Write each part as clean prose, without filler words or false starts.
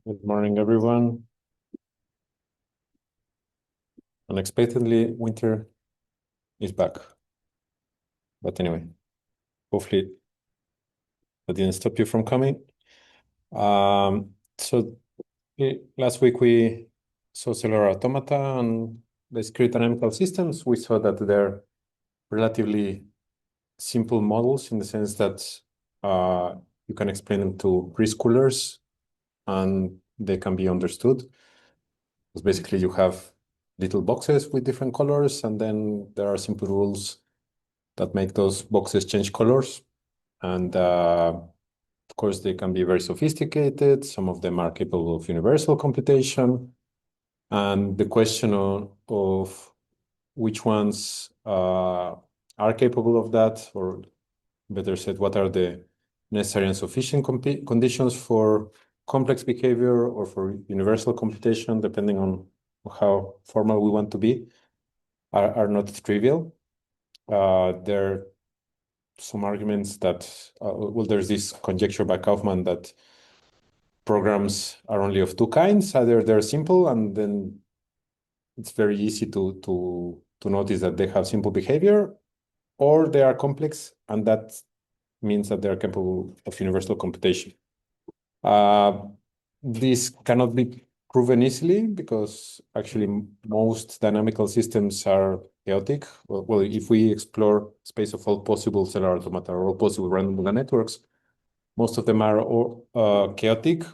Good morning, everyone. Unexpectedly, winter is back. But anyway, hopefully that didn't stop you from coming. So last week we saw cellular automata and discrete dynamical systems. We saw that they're relatively simple models in the sense that you can explain them to preschoolers and they can be understood. Because basically you have little boxes with different colors, and then there are simple rules that make those boxes change colors. And of course, they can be very sophisticated. Some of them are capable of universal computation. And the question of which ones are capable of that, or better said, what are the necessary and sufficient conditions for complex behavior or for universal computation, depending on how formal we want to be, are not trivial. There are some arguments that, well, there's this conjecture by Kaufman that programs are only of two kinds. Either they're simple, and then it's very easy to notice that they have simple behavior, or they are complex, and that means that they're capable of universal computation. This cannot be proven easily because actually most dynamical systems are chaotic. Well, if we explore space of all possible cellular automata or all possible random neural networks, most of them are chaotic.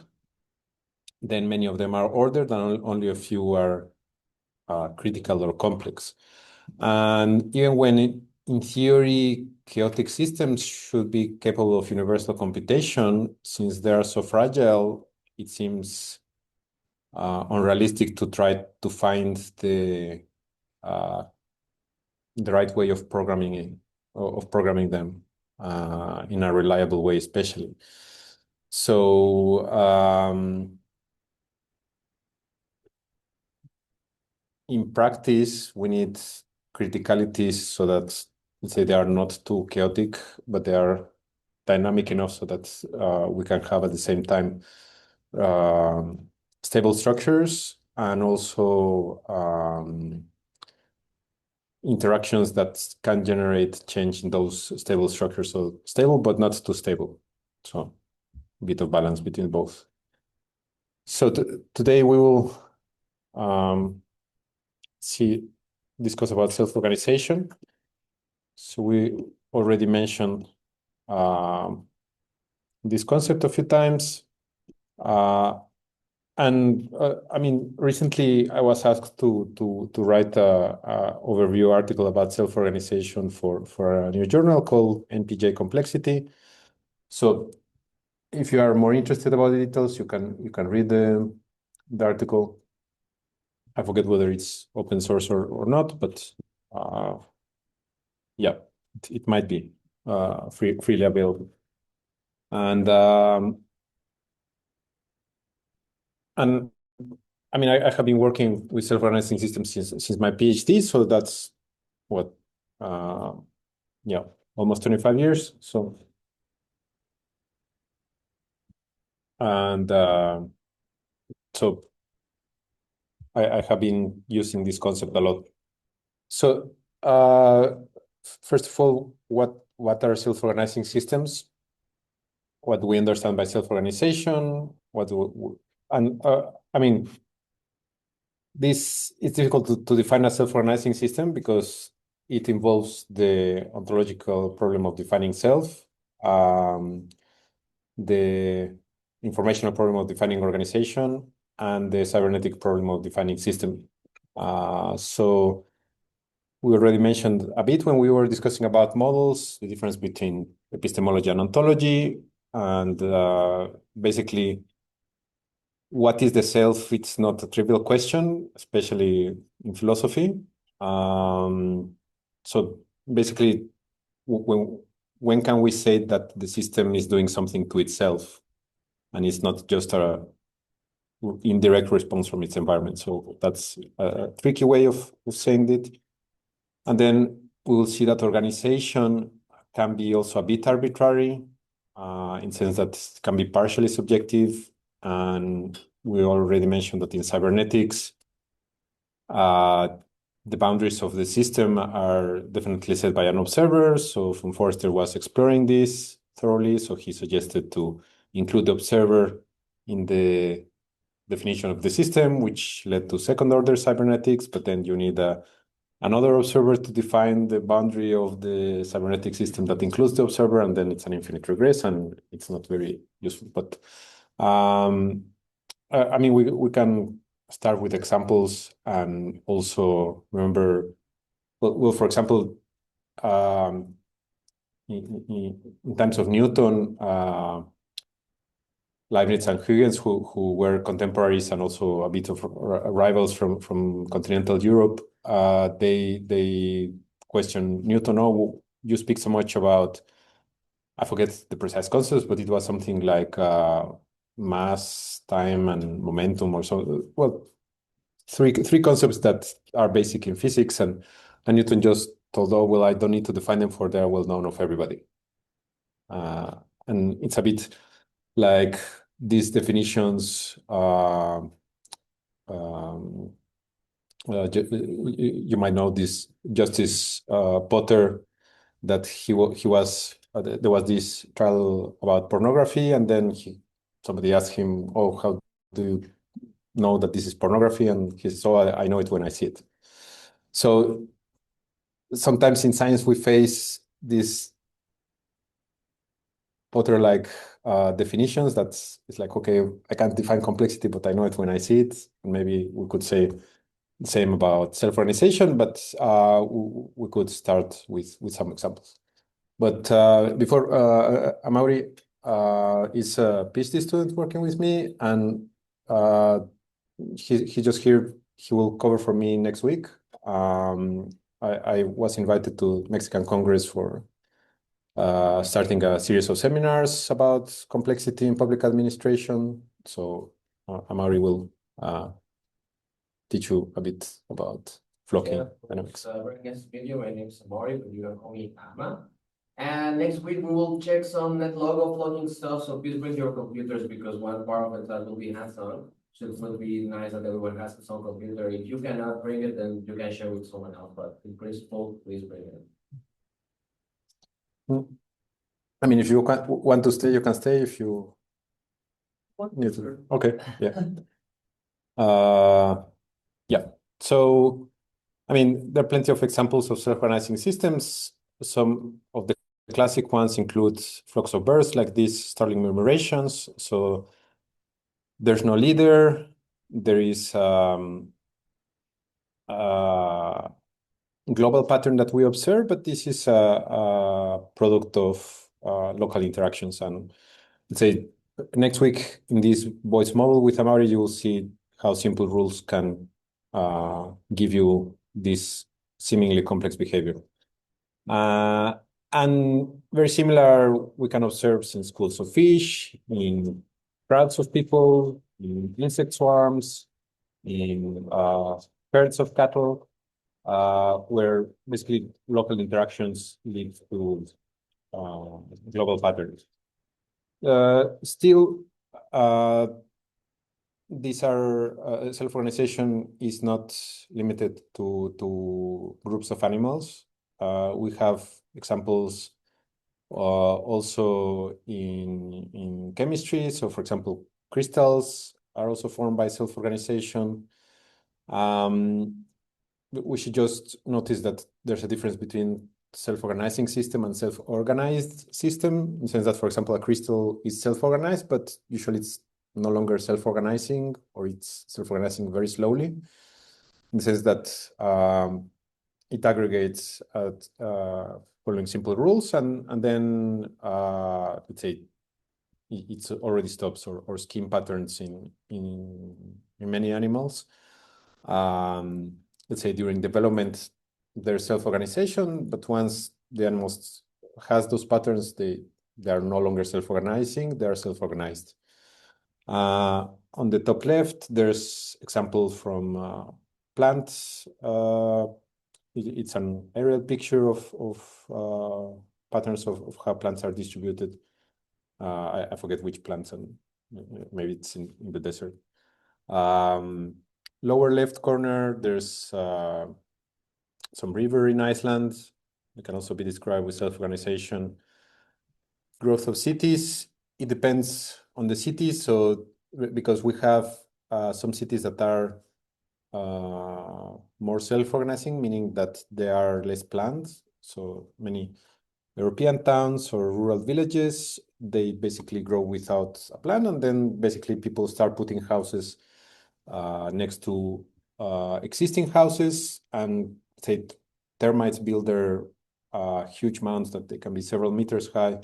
Then many of them are ordered, and only a few are critical or complex. And even when in theory, chaotic systems should be capable of universal computation, since they are so fragile, it seems unrealistic to try to find the right way of programming them in a reliable way, especially. So in practice, we need criticalities so that, let's say, they are not too chaotic, but they are dynamic enough so that we can have at the same time stable structures and also interactions that can generate change in those stable structures. So stable, but not too stable. So a bit of balance between both. So today we will discuss about self-organization. So we already mentioned this concept a few times. I mean, recently I was asked to write a overview article about self-organization for a new journal called NPJ Complexity. So if you are more interested about the details, you can read the article. I forget whether it's open source or not, but yeah, it might be freely available. And I mean, I have been working with self-organizing systems since my PhD, so that's what, yeah, almost 25 years. So, and so I have been using this concept a lot. So, first of all, what are self-organizing systems? What do we understand by self-organization? I mean, this is difficult to define a self-organizing system because it involves the ontological problem of defining self, the informational problem of defining organization, and the cybernetic problem of defining system. So we already mentioned a bit when we were discussing about models, the difference between epistemology and ontology, and basically what is the self? It's not a trivial question, especially in philosophy. So basically, when can we say that the system is doing something to itself and it's not just a indirect response from its environment? So that's a tricky way of saying it. And then we will see that organization can be also a bit arbitrary in the sense that it can be partially subjective and we already mentioned that in cybernetics, the boundaries of the system are definitely set by an observer. So von Forster was exploring this thoroughly. So he suggested to include the observer in the definition of the system, which led to second order cybernetics. But then you need another observer to define the boundary of the cybernetic system that includes the observer, and then it's an infinite regress, and it's not very useful. But I mean, we can start with examples and also remember, well for example, in times of Newton, Leibniz and Huygens, who were contemporaries and also a bit of rivals from continental Europe, they question Newton. Oh, you speak so much about, I forget the precise concepts, but it was something like mass, time, and momentum, or so. Well, three concepts that are basic in physics, and Newton just told, oh well, I don't need to define them, for they're well known of everybody. And it's a bit like these definitions. You might know this Justice Potter, that he was there was this trial about pornography, and then somebody asked him, "Oh, how do you know that this is pornography?" And he said, "So I know it when I see it." So sometimes in science we face these Potter-like definitions. It's like, okay, I can't define complexity, but I know it when I see it. And maybe we could say the same about self-organization, but we could start with some examples. But before, Amaury is a PhD student working with me, and he just here. He will cover for me next week. I was invited to Mexican Congress for starting a series of seminars about complexity in public administration. So Amaury will teach you a bit about flocking dynamics. Very nice to meet you. My name is Amaury, but you can call me Ama. And next week we will check some NetLogo flocking stuff. So please bring your computers, because one part of the class will be hands-on. So it will be nice that everyone has his own computer. If you cannot bring it, then you can share with someone else. But in principle, please bring it. I mean, if you want to stay, you can stay. If you need to, okay, yeah. Yeah. So, I mean, there are plenty of examples of self-organizing systems. Some of the classic ones include flocks of birds, like these Starling murmurations. So there's no leader. There is global pattern that we observe, but this is a product of local interactions. And let's say next week in this voice model with Amaury, you will see how simple rules can give you this seemingly complex behavior. And very similar, we can observe in schools of fish, in crowds of people, in insect swarms, in herds of cattle, where basically local interactions lead to global patterns. Still, these are self-organization is not limited to groups of animals. We have examples also in chemistry. So, for example, crystals are also formed by self-organization. We should just notice that there's a difference between self-organizing system and self-organized system, in the sense that, for example, a crystal is self-organized, but usually it's no longer self-organizing, or it's self-organizing very slowly, in the sense that it aggregates at following simple rules, and then let's say it already stops, or scheme patterns in many animals. Let's say during development, there's self-organization, but once the animals has those patterns, they are no longer self-organizing, they are self-organized. On the top left, there's example from plants. It's an aerial picture of patterns of how plants are distributed. I forget which plants, and maybe it's in the desert. Lower left corner, there's some river in Iceland. It can also be described with self-organization. Growth of cities, it depends on the city. So because we have some cities that are more self-organizing, meaning that they are less planned. So many European towns or rural villages, they basically grow without a plan, and then basically people start putting houses next to existing houses, and say termites build their huge mounds that they can be several meters high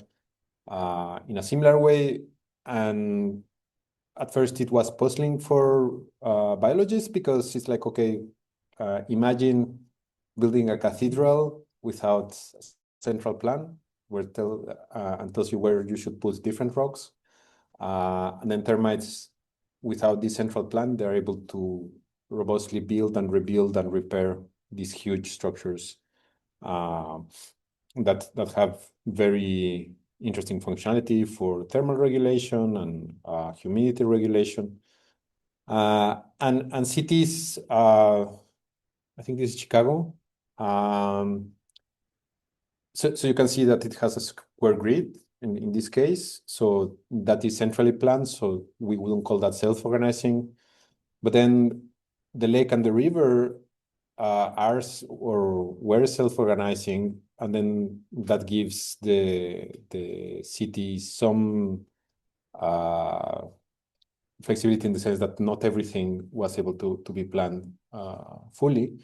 in a similar way. And at first it was puzzling for biologists, because it's like, okay, imagine building a cathedral without a central plan where and tells you where you should put different rocks. And then termites, without this central plan, they're able to robustly build and rebuild and repair these huge structures that have very interesting functionality for thermal regulation and humidity regulation. And cities, I think this is Chicago. So you can see that it has a square grid in this case. So that is centrally planned. So we wouldn't call that self-organizing. But then the lake and the river are or were self-organizing, and then that gives the city some flexibility in the sense that not everything was able to be planned fully.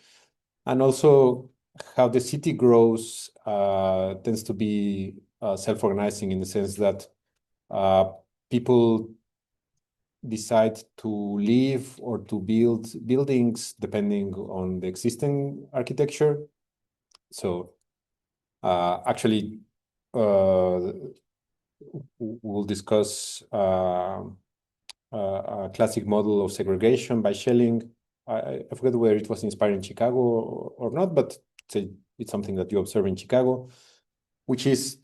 And also how the city grows tends to be self-organizing in the sense that people decide to live or to build buildings depending on the existing architecture. So actually, we'll discuss a classic model of segregation by Schelling. I forget whether it was inspired in Chicago or not, but it's something that you observe in Chicago, which is,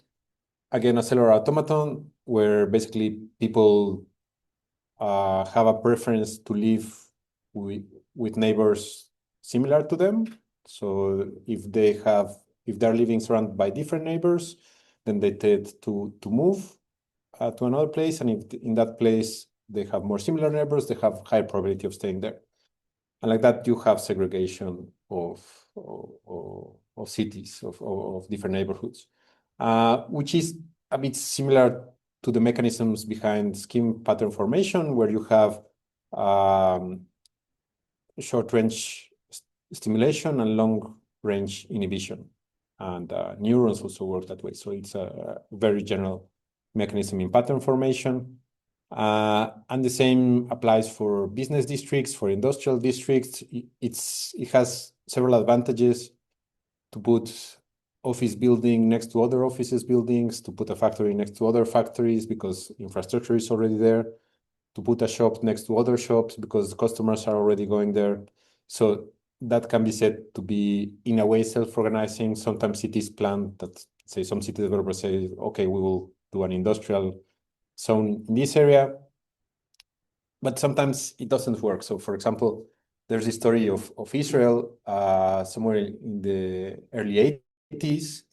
again, a cellular automaton where basically people have a preference to live with neighbors similar to them. So if they're living surrounded by different neighbors, then they tend to move to another place. And if in that place they have more similar neighbors, they have higher probability of staying there. And like that, you have segregation of cities, of different neighborhoods, which is a bit similar to the mechanisms behind scheme pattern formation, where you have short-range stimulation and long-range inhibition. And neurons also work that way. So it's a very general mechanism in pattern formation. And the same applies for business districts, for industrial districts. It has several advantages to put office building next to other offices buildings, to put a factory next to other factories because infrastructure is already there, to put a shop next to other shops because customers are already going there. So that can be said to be, in a way, self-organizing. Sometimes cities plan that, say, some city developers say, okay, we will do an industrial zone in this area, but sometimes it doesn't work. So, for example, there's a story of Israel somewhere in the early 80s.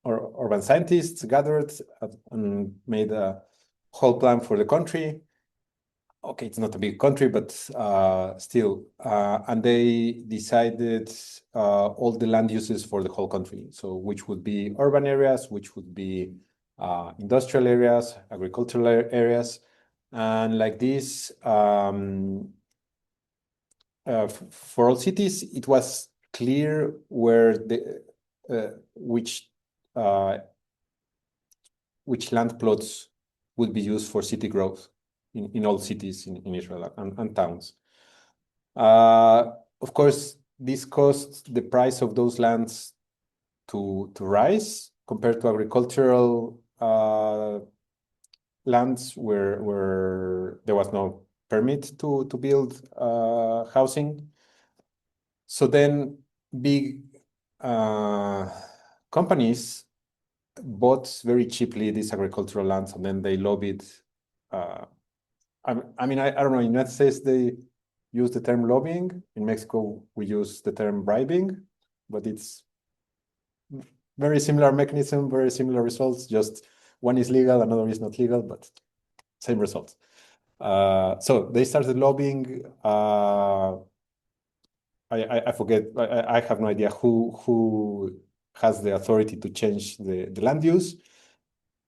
Urban scientists gathered and made a whole plan for the country. Okay, it's not a big country, but still. And they decided all the land uses for the whole country. So which would be urban areas, which would be industrial areas, agricultural areas. And like this, for all cities, it was clear where which land plots would be used for city growth in all cities in Israel and towns. Of course, this caused the price of those lands to rise compared to agricultural lands where there was no permit to build housing. So then big companies bought very cheaply these agricultural lands, and then they lobbied I mean, I don't know. In the United States, they use the term lobbying. In Mexico, we use the term bribing, but it's very similar mechanism, very similar results. Just one is legal, another is not legal, but same results. So they started lobbying. I forget. I have no idea who has the authority to change the land use.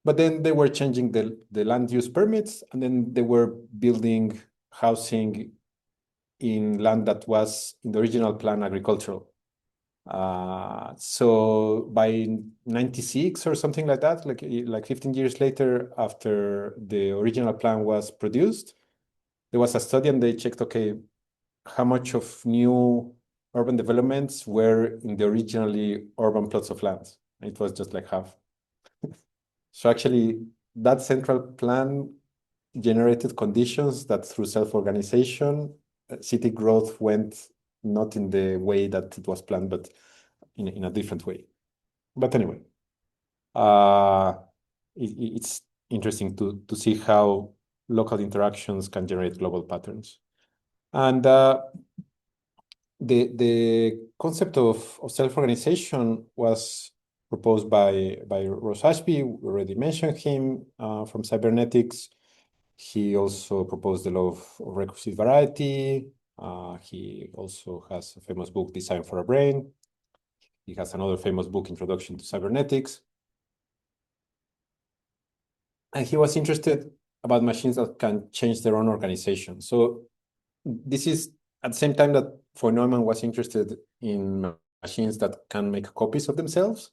But then they were changing the land use permits, and then they were building housing in land that was in the original plan agricultural. So by 96 or something like that, like 15 years later, after the original plan was produced, there was a study and they checked, okay, how much of new urban developments were in the originally urban plots of land. It was just like half. So actually, that central plan generated conditions that through self-organization, city growth went not in the way that it was planned, but in a different way. But anyway, it's interesting to see how local interactions can generate global patterns. And the concept of self-organization was proposed by Ross Ashby. We already mentioned him from cybernetics. He also proposed the law of recursive variety. He also has a famous book, Design for a Brain. He has another famous book, Introduction to Cybernetics. And he was interested about machines that can change their own organization. So this is at the same time that von Neumann was interested in machines that can make copies of themselves.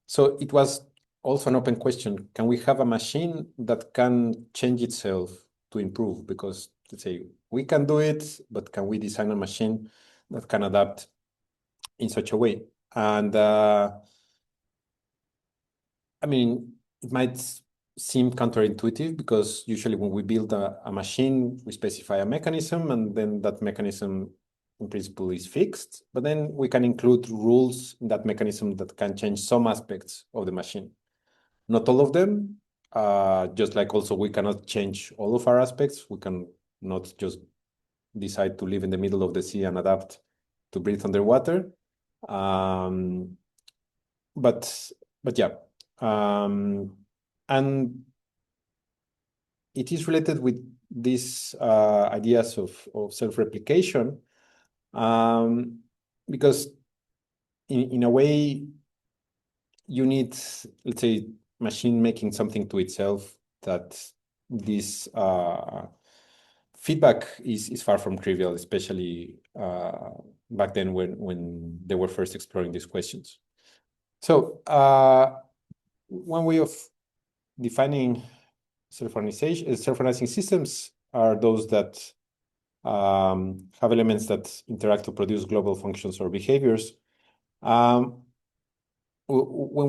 So it was also an open question. Can we have a machine that can change itself to improve? Because let's say we can do it, but can we design a machine that can adapt in such a way? And I mean, it might seem counterintuitive because usually when we build a machine, we specify a mechanism and then that mechanism in principle is fixed, but then we can include rules in that mechanism that can change some aspects of the machine. Not all of them, just like also we cannot change all of our aspects. We can not just decide to live in the middle of the sea and adapt to breathe underwater. But yeah, and it is related with these ideas of self-replication, because in a way you need, let's say, machine making something to itself that this feedback is far from trivial, especially back then when they were first exploring these questions. So one way of defining self-organizing systems are those that have elements that interact to produce global functions or behaviors. When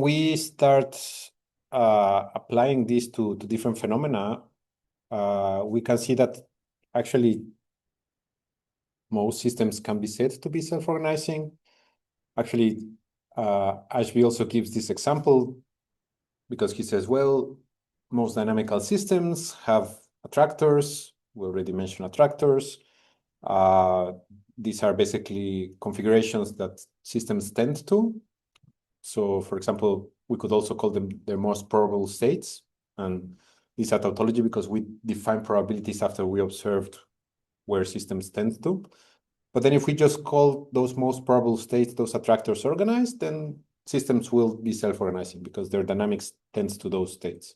we start applying this to different phenomena, we can see that actually most systems can be said to be self-organizing. Actually, Ashby also gives this example because he says, well, most dynamical systems have attractors. We already mentioned attractors. These are basically configurations that systems tend to. So, for example, we could also call them their most probable states. And these are tautology because we define probabilities after we observed where systems tend to. But then if we just call those most probable states, those attractors organized, then systems will be self-organizing because their dynamics tends to those states.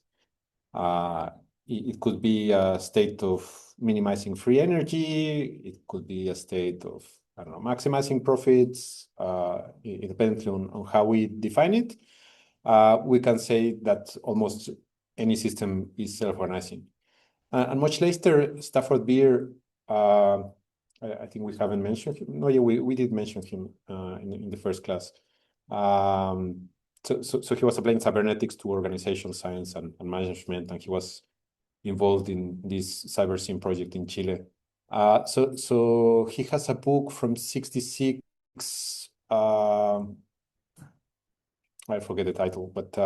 It could be a state of minimizing free energy. It could be a state of, I don't know, maximizing profits. It depends on how we define it. We can say that almost any system is self-organizing. And much later, Stafford Beer, I think we haven't mentioned him. No, yeah, we did mention him in the first class. So he was applying cybernetics to organization science and management, and he was involved in this CyberSim project in Chile. So he has a book from 66. I forget the title, but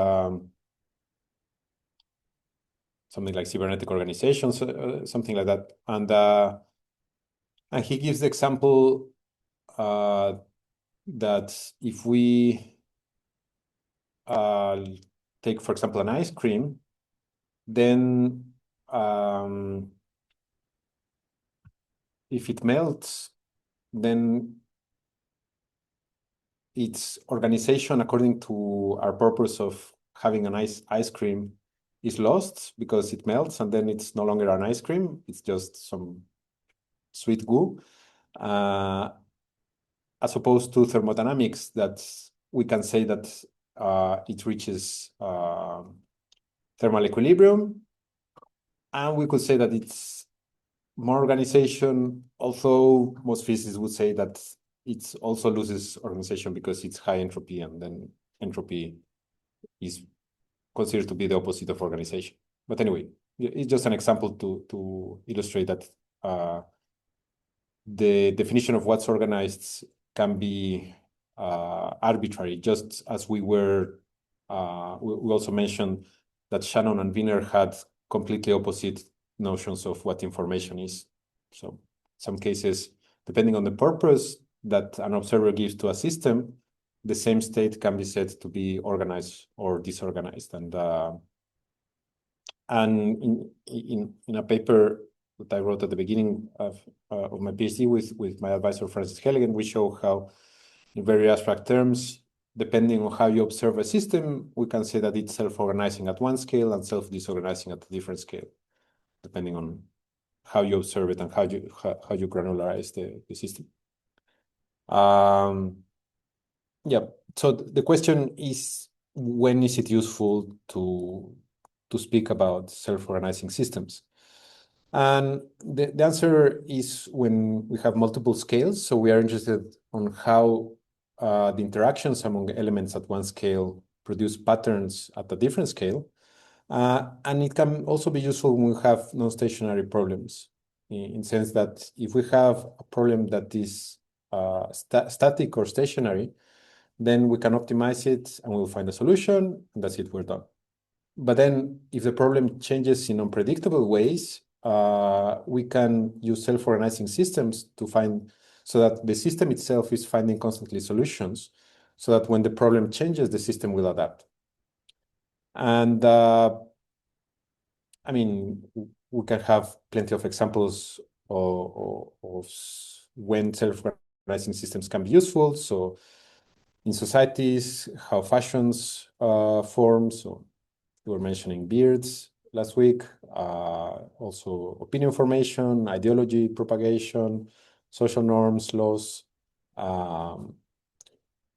something like cybernetic organizations, something like that. And he gives the example that if we take, for example, an ice cream, then if it melts, then its organization, according to our purpose of having an ice cream, is lost because it melts, and then it's no longer an ice cream. It's just some sweet goo. As opposed to thermodynamics, that we can say that it reaches thermal equilibrium, and we could say that it's more organization, although most physicists would say that it also loses organization because it's high entropy, and then entropy is considered to be the opposite of organization. But anyway, it's just an example to illustrate that the definition of what's organized can be arbitrary, just as we were, we also mentioned that Shannon and Wiener had completely opposite notions of what information is. So some cases, depending on the purpose that an observer gives to a system, the same state can be said to be organized or disorganized. And in a paper that I wrote at the beginning of my PhD with my advisor, Francis Helligan, we show how, in very abstract terms, depending on how you observe a system, we can say that it's self-organizing at one scale and self-disorganizing at a different scale, depending on how you observe it and how you granularize the system. Yeah, so the question is, when is it useful to speak about self-organizing systems? And the answer is when we have multiple scales. So we are interested on how the interactions among elements at one scale produce patterns at a different scale. And it can also be useful when we have non-stationary problems, in the sense that if we have a problem that is static or stationary, then we can optimize it and we'll find a solution, and that's it, we're done. But then if the problem changes in unpredictable ways, we can use self-organizing systems to find, so that the system itself is finding constantly solutions, so that when the problem changes, the system will adapt. And I mean, we can have plenty of examples of when self-organizing systems can be useful. So in societies, how fashions form. So we were mentioning beards last week, also opinion formation, ideology propagation, social norms, laws,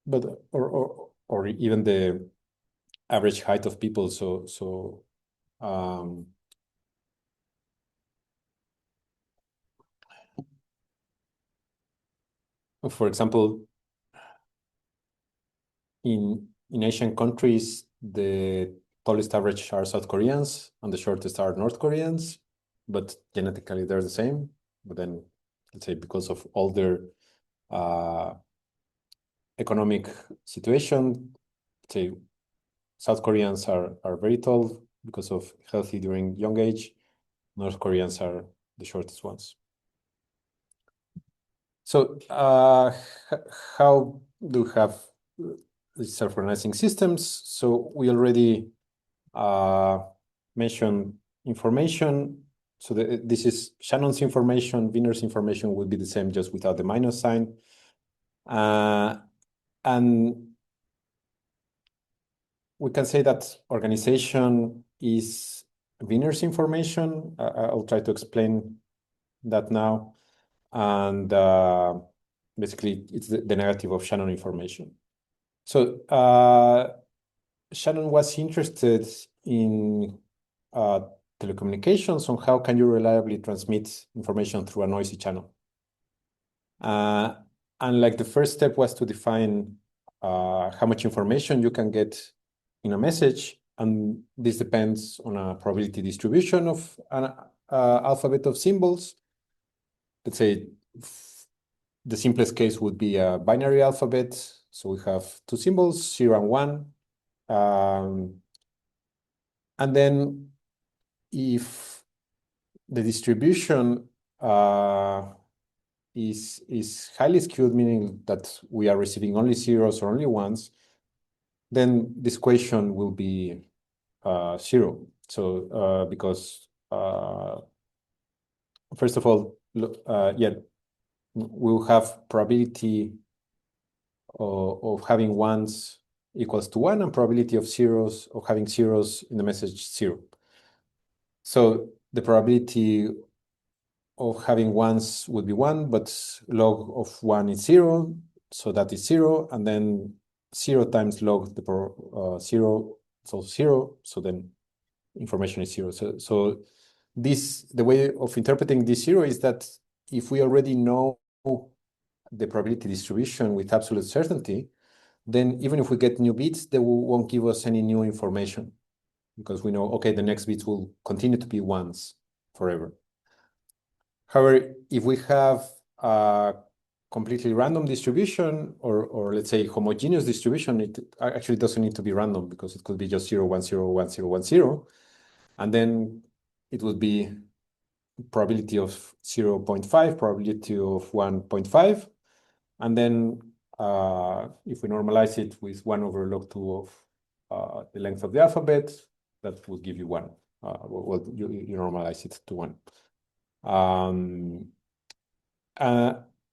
but or even the average height of people. So for example, in Asian countries, the tallest average are South Koreans and the shortest are North Koreans, but genetically they're the same. But then, let's say, because of all their economic situation, let's say South Koreans are very tall because of healthy during young age. North Koreans are the shortest ones. So how do we have self-organizing systems? So we already mentioned information. So this is Shannon's information. Wiener's information would be the same, just without the minus sign. And we can say that organization is Wiener's information. I'll try to explain that now. And basically, it's the negative of Shannon information. So Shannon was interested in telecommunications, on how can you reliably transmit information through a noisy channel. And like the first step was to define how much information you can get in a message. And this depends on a probability distribution of an alphabet of symbols. Let's say the simplest case would be a binary alphabet. So we have two symbols, 0 and 1. And then if the distribution is highly skewed, meaning that we are receiving only zeros or only ones, then this equation will be zero. So because first of all, yeah, we'll have probability of having ones equals to 1 and probability of zeros of having zeros in the message 0. So the probability of having ones would be 1, but log of 1 is 0, so that is 0, and then 0 times log the 0 is also 0, so then information is 0. So the way of interpreting this 0 is that if we already know the probability distribution with absolute certainty, then even if we get new bits, they won't give us any new information because we know, okay, the next bits will continue to be ones forever. However, if we have a completely random distribution or let's say homogeneous distribution, it actually doesn't need to be random because it could be just 0, 1, 0, 1, 0, 1, 0. And then it would be probability of 0.5, probability of 1.5. And then if we normalize it with 1 over log 2 of the length of the alphabet, that will give you 1. Well, you normalize it to 1.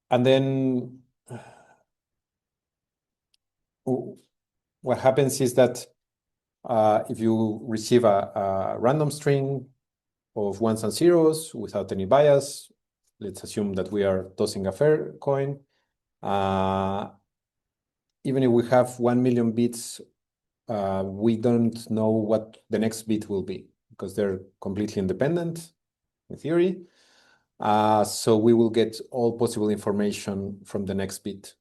And then what happens is that if you receive a random string of ones and zeros without any bias, let's assume that we are tossing a fair coin. Even if we have 1 million bits, we don't know what the next bit will be because they're completely independent in theory. So we will get all possible information from the next bit.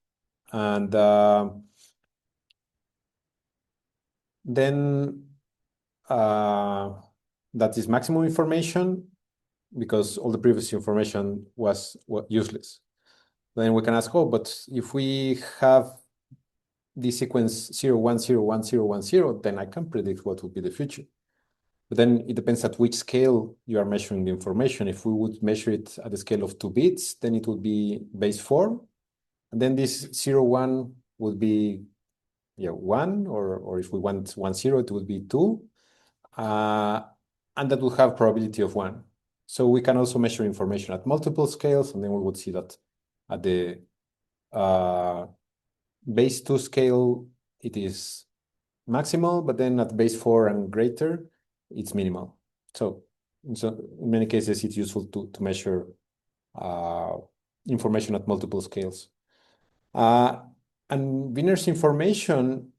And then that is maximum information because all the previous information was useless. Then we can ask, oh, but if we have this sequence 0, 1, 0, 1, 0, 1, 0, then I can predict what will be the future. But then it depends at which scale you are measuring the information. If we would measure it at the scale of 2 bits, then it would be base 4. And then this 0, 1 would be 1, or if we want 1, 0, it would be 2. And that will have probability of 1. So we can also measure information at multiple scales, and then we would see that at the base 2 scale, it is maximal, but then at base 4 and greater, it's minimal. So in many cases, it's useful to measure information at multiple scales. And Wiener's information,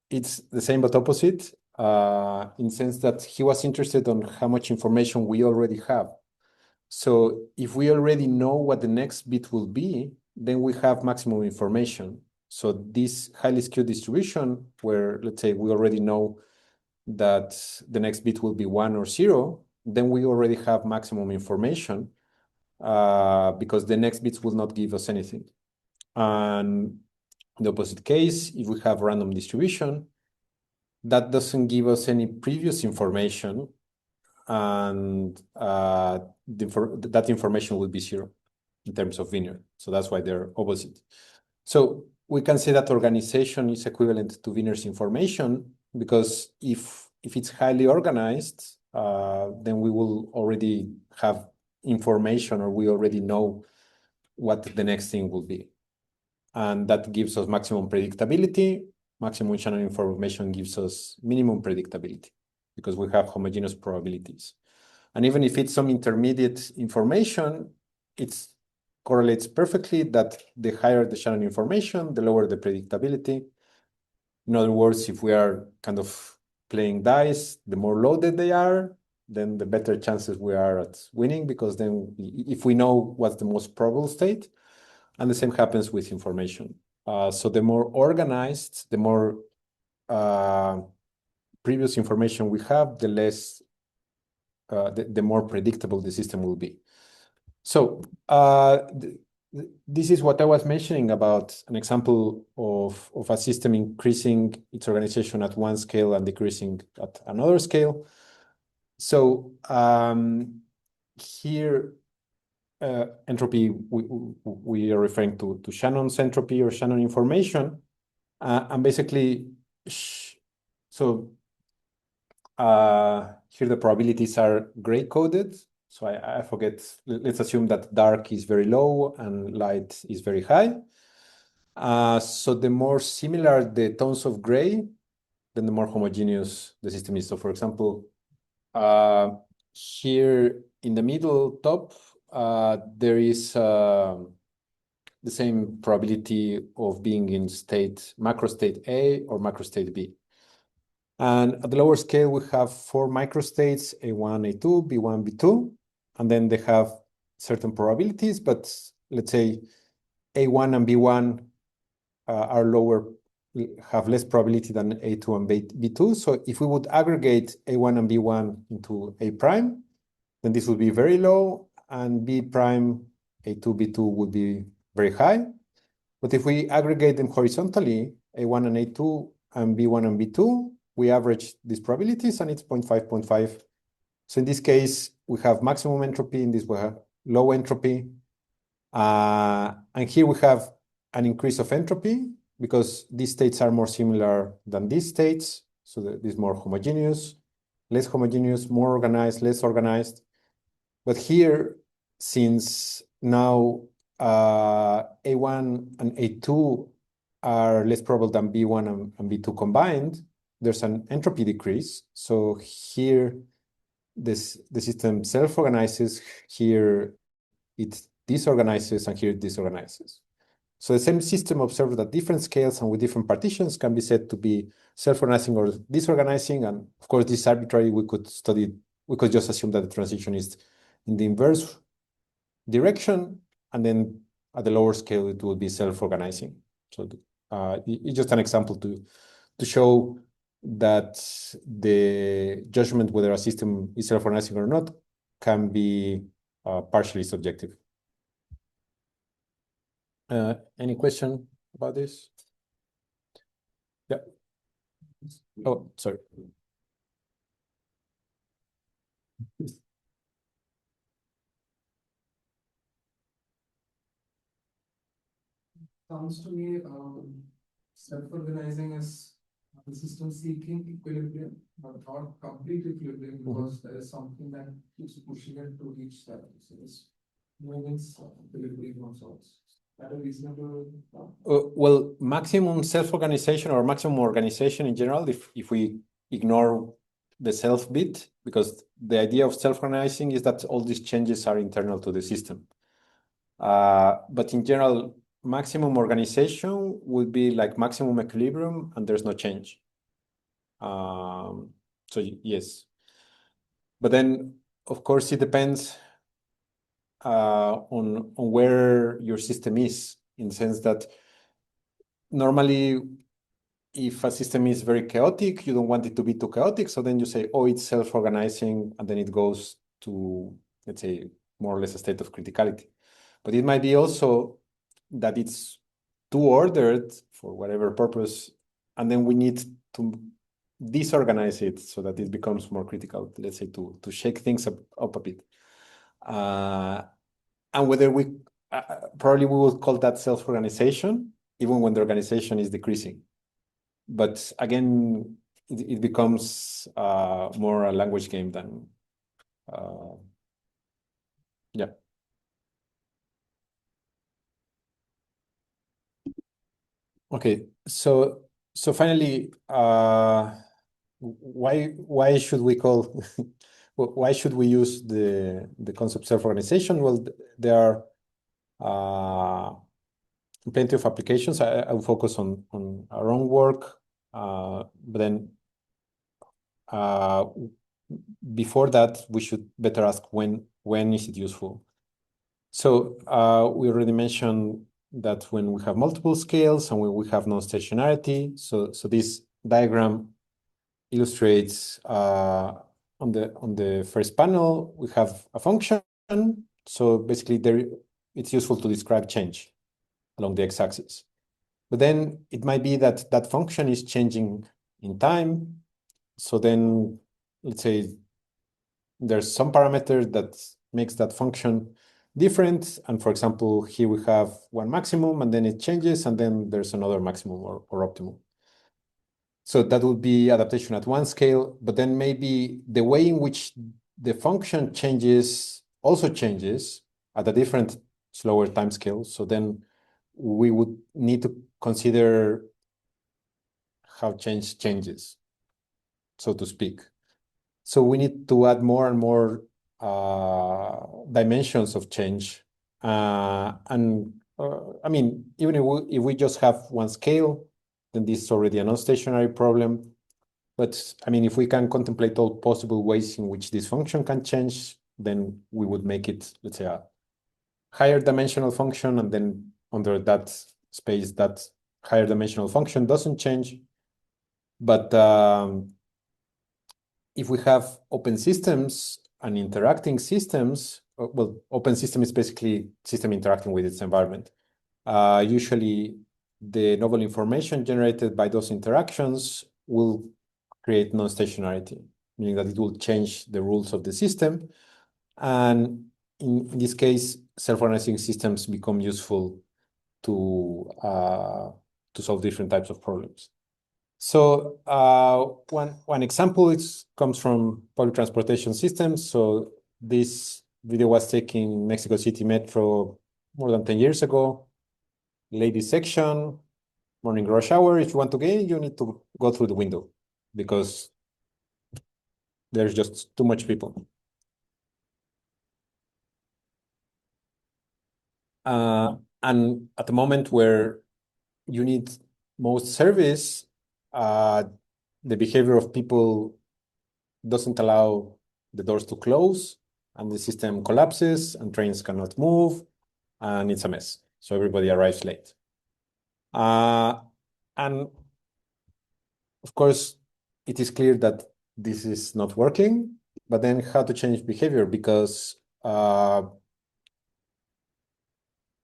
it's the same but opposite, in the sense that he was interested on how much information we already have. So if we already know what the next bit will be, then we have maximum information. So this highly skewed distribution where, let's say, we already know that the next bit will be 1 or 0, then we already have maximum information because the next bits will not give us anything. And in the opposite case, if we have random distribution, that doesn't give us any previous information, and that information will be 0 in terms of Wiener. So that's why they're opposite. So we can say that organization is equivalent to Wiener's information because if it's highly organized, then we will already have information or we already know what the next thing will be. And that gives us maximum predictability. Maximum channel information gives us minimum predictability because we have homogeneous probabilities. And even if it's some intermediate information, it correlates perfectly that the higher the channel information, the lower the predictability. In other words, if we are kind of playing dice, the more loaded they are, then the better chances we are at winning because then if we know what's the most probable state, and the same happens with information. So the more organized, the more previous information we have, the less, the more predictable the system will be. So this is what I was mentioning about an example of a system increasing its organization at one scale and decreasing at another scale. So here, entropy, we are referring to Shannon's entropy or Shannon information. And basically, so here the probabilities are gray coded. So I forget, let's assume that dark is very low and light is very high. So the more similar the tones of gray, then the more homogeneous the system is. So for example, here in the middle top, there is the same probability of being in macro state A or macro state B. And at the lower scale, we have 4 microstates, A1, A2, B1, B2, and then they have certain probabilities, but let's say A1 and B1 are lower, have less probability than A2 and B2. So if we would aggregate A1 and B1 into A prime, then this would be very low, and B prime, A2, B2 would be very high. But if we aggregate them horizontally, A1 and A2 and B1 and B2, we average these probabilities and it's 0.5, 0.5. So in this case, we have maximum entropy, in this we have low entropy. And here we have an increase of entropy because these states are more similar than these states. So this is more homogeneous, less homogeneous, more organized, less organized. But here, since now A1 and A2 are less probable than B1 and B2 combined, there's an entropy decrease. So here, the system self-organizes. Here, it disorganizes, and here it disorganizes. So the same system observed at different scales and with different partitions can be said to be self-organizing or disorganizing. And of course, this is arbitrary. We could just assume that the transition is in the inverse direction, and then at the lower scale, it will be self-organizing. So it's just an example to show that the judgment whether a system is self-organizing or not can be partially subjective. Any question about this? Yeah. Oh, sorry. Sounds to me, self-organizing is the system seeking equilibrium, but not complete equilibrium, because there is something that keeps pushing it to reach that. So this moments of equilibrium of sorts. That a reasonable. Well, maximum self-organization or maximum organization in general, if we ignore the self bit, because the idea of self-organizing is that all these changes are internal to the system. But in general, maximum organization would be like maximum equilibrium and there's no change. So yes. But then, of course, it depends on where your system is, in the sense that normally, if a system is very chaotic, you don't want it to be too chaotic. So then you say, oh, it's self-organizing, and then it goes to, let's say, more or less a state of criticality. But it might be also that it's too ordered for whatever purpose, and then we need to disorganize it so that it becomes more critical, let's say, to shake things up a bit. And whether probably we would call that self-organization, even when the organization is decreasing. But again, it becomes more a language game than, yeah. Okay, so finally, why should we call why should we use the concept self-organization? Well, there are plenty of applications. I will focus on our own work, but then before that, we should better ask when is it useful. So we already mentioned that when we have multiple scales and when we have non-stationarity. So this diagram illustrates on the first panel, we have a function. So basically it's useful to describe change along the x-axis. But then it might be that that function is changing in time. So then let's say there's some parameter that makes that function different. And for example, here we have one maximum and then it changes and then there's another maximum or optimum. So that would be adaptation at one scale, but then maybe the way in which the function changes also changes at a different slower time scale. So then we would need to consider how change changes, so to speak. So we need to add more and more dimensions of change. I mean, even if we just have one scale, then this is already a non-stationary problem. But I mean, if we can contemplate all possible ways in which this function can change, then we would make it, let's say, a higher dimensional function, and then under that space, that higher dimensional function doesn't change. But if we have open systems and interacting systems, well, open system is basically system interacting with its environment. Usually the novel information generated by those interactions will create non-stationarity, meaning that it will change the rules of the system. And in this case, self-organizing systems become useful to solve different types of problems. So one example comes from public transportation systems. So this video was taken in Mexico City Metro more than 10 years ago. Ladies section, morning rush hour. If you want to get in, you need to go through the window because there's just too much people. And at the moment where you need most service, the behavior of people doesn't allow the doors to close and the system collapses and trains cannot move and it's a mess. So everybody arrives late. And of course, it is clear that this is not working, but then how to change behavior? Because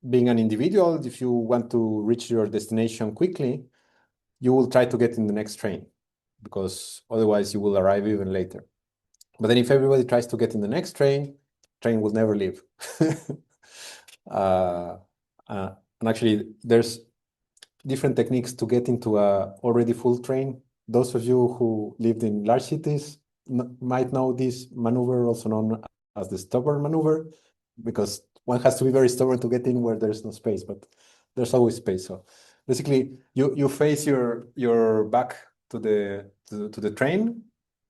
being an individual, if you want to reach your destination quickly, you will try to get in the next train because otherwise you will arrive even later. But then if everybody tries to get in the next train will never leave. And actually, there's different techniques to get into a already full train. Those of you who lived in large cities might know this maneuver, also known as the stubborn maneuver, because one has to be very stubborn to get in where there's no space, but there's always space. So basically, you face your back to the train,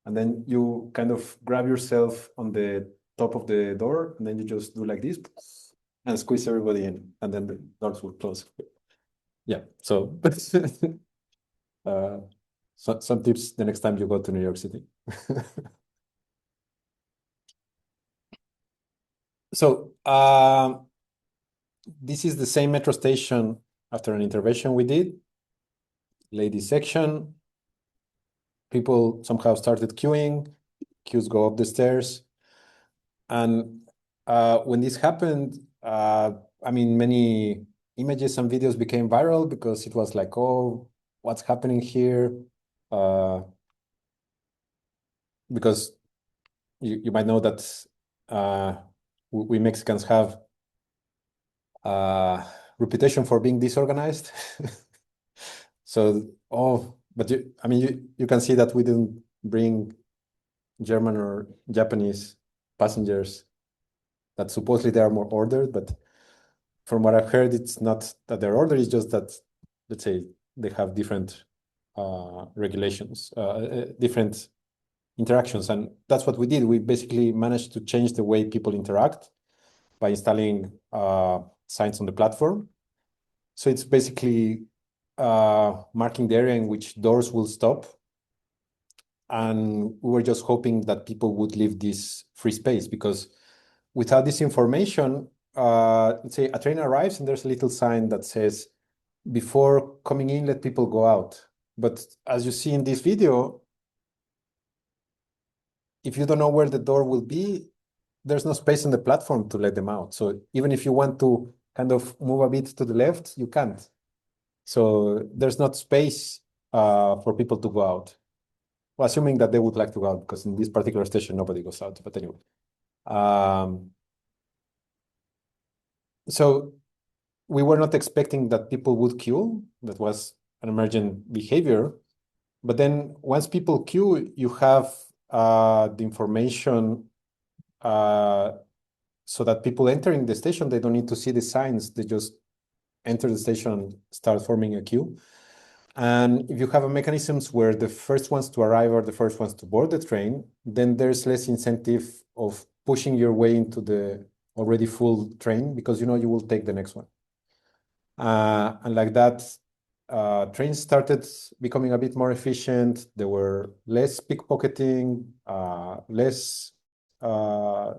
and then you kind of grab yourself on the top of the door, and then you just do like this and squeeze everybody in, and then the doors will close. Yeah, so some tips the next time you go to New York City. So this is the same metro station after an intervention we did. Ladies section. People somehow started queuing. Queues go up the stairs. And when this happened, I mean, many images and videos became viral because it was like, oh, what's happening here? Because you might know that we Mexicans have a reputation for being disorganized. So, but I mean, you can see that we didn't bring German or Japanese passengers that supposedly they are more ordered, but from what I've heard, it's not that they're ordered, it's just that, let's say, they have different regulations, different interactions. And that's what we did. We basically managed to change the way people interact by installing signs on the platform. So it's basically marking the area in which doors will stop. And we were just hoping that people would leave this free space, because without this information, let's say a train arrives and there's a little sign that says, before coming in, let people go out. But as you see in this video, if you don't know where the door will be, there's no space on the platform to let them out. So even if you want to kind of move a bit to the left, you can't. So there's not space for people to go out. well, assuming that they would like to go out, because in this particular station, nobody goes out, but anyway. So we were not expecting that people would queue. That was an emergent behavior. But then once people queue, you have the information so that people entering the station, they don't need to see the signs. They just enter the station and start forming a queue. And if you have a mechanisms where the first ones to arrive are the first ones to board the train, then there's less incentive of pushing your way into the already full train because you know you will take the next one. And like that, trains started becoming a bit more efficient. There were less pickpocketing, less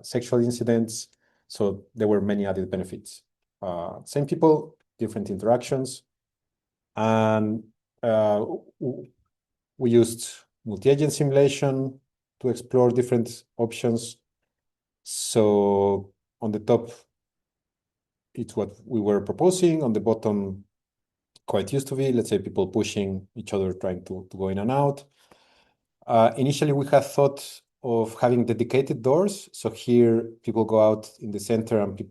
sexual incidents. So there were many added benefits. Same people, different interactions. And we used multi-agent simulation to explore different options. So on the top, it's what we were proposing. On the bottom, quite used to be, let's say people pushing each other, trying to go in and out. Initially, we had thought of having dedicated doors. So here people go out in the center and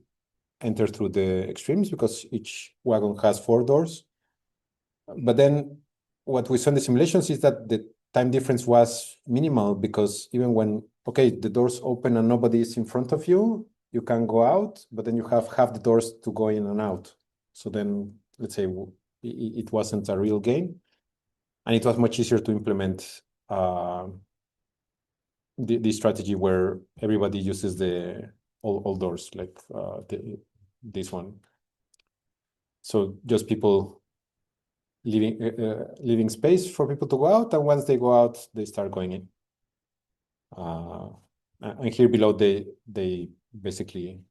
enter through the extremes because each wagon has 4 doors. But then what we saw in the simulations is that the time difference was minimal because even when, okay, the doors open and nobody is in front of you, you can go out, but then you have half the doors to go in and out. So then let's say it wasn't a real game. And it was much easier to implement the strategy where everybody uses the all doors, like this one. So just people leaving space for people to go out, and once they go out, they start going in. And here below, they basically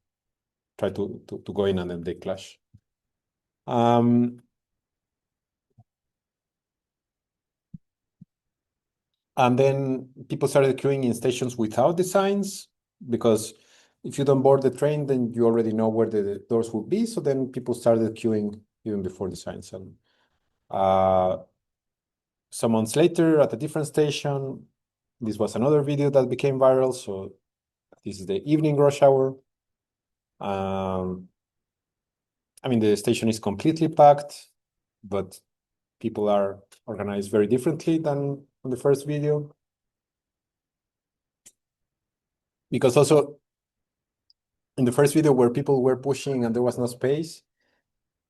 try to go in and then they clash. And then people started queuing in stations without the signs, because if you don't board the train, then you already know where the doors will be. So then people started queuing even before the signs. And some months later, at a different station, this was another video that became viral. So this is the evening rush hour. I mean, the station is completely packed, but people are organized very differently than on the first video. Because also in the first video where people were pushing and there was no space,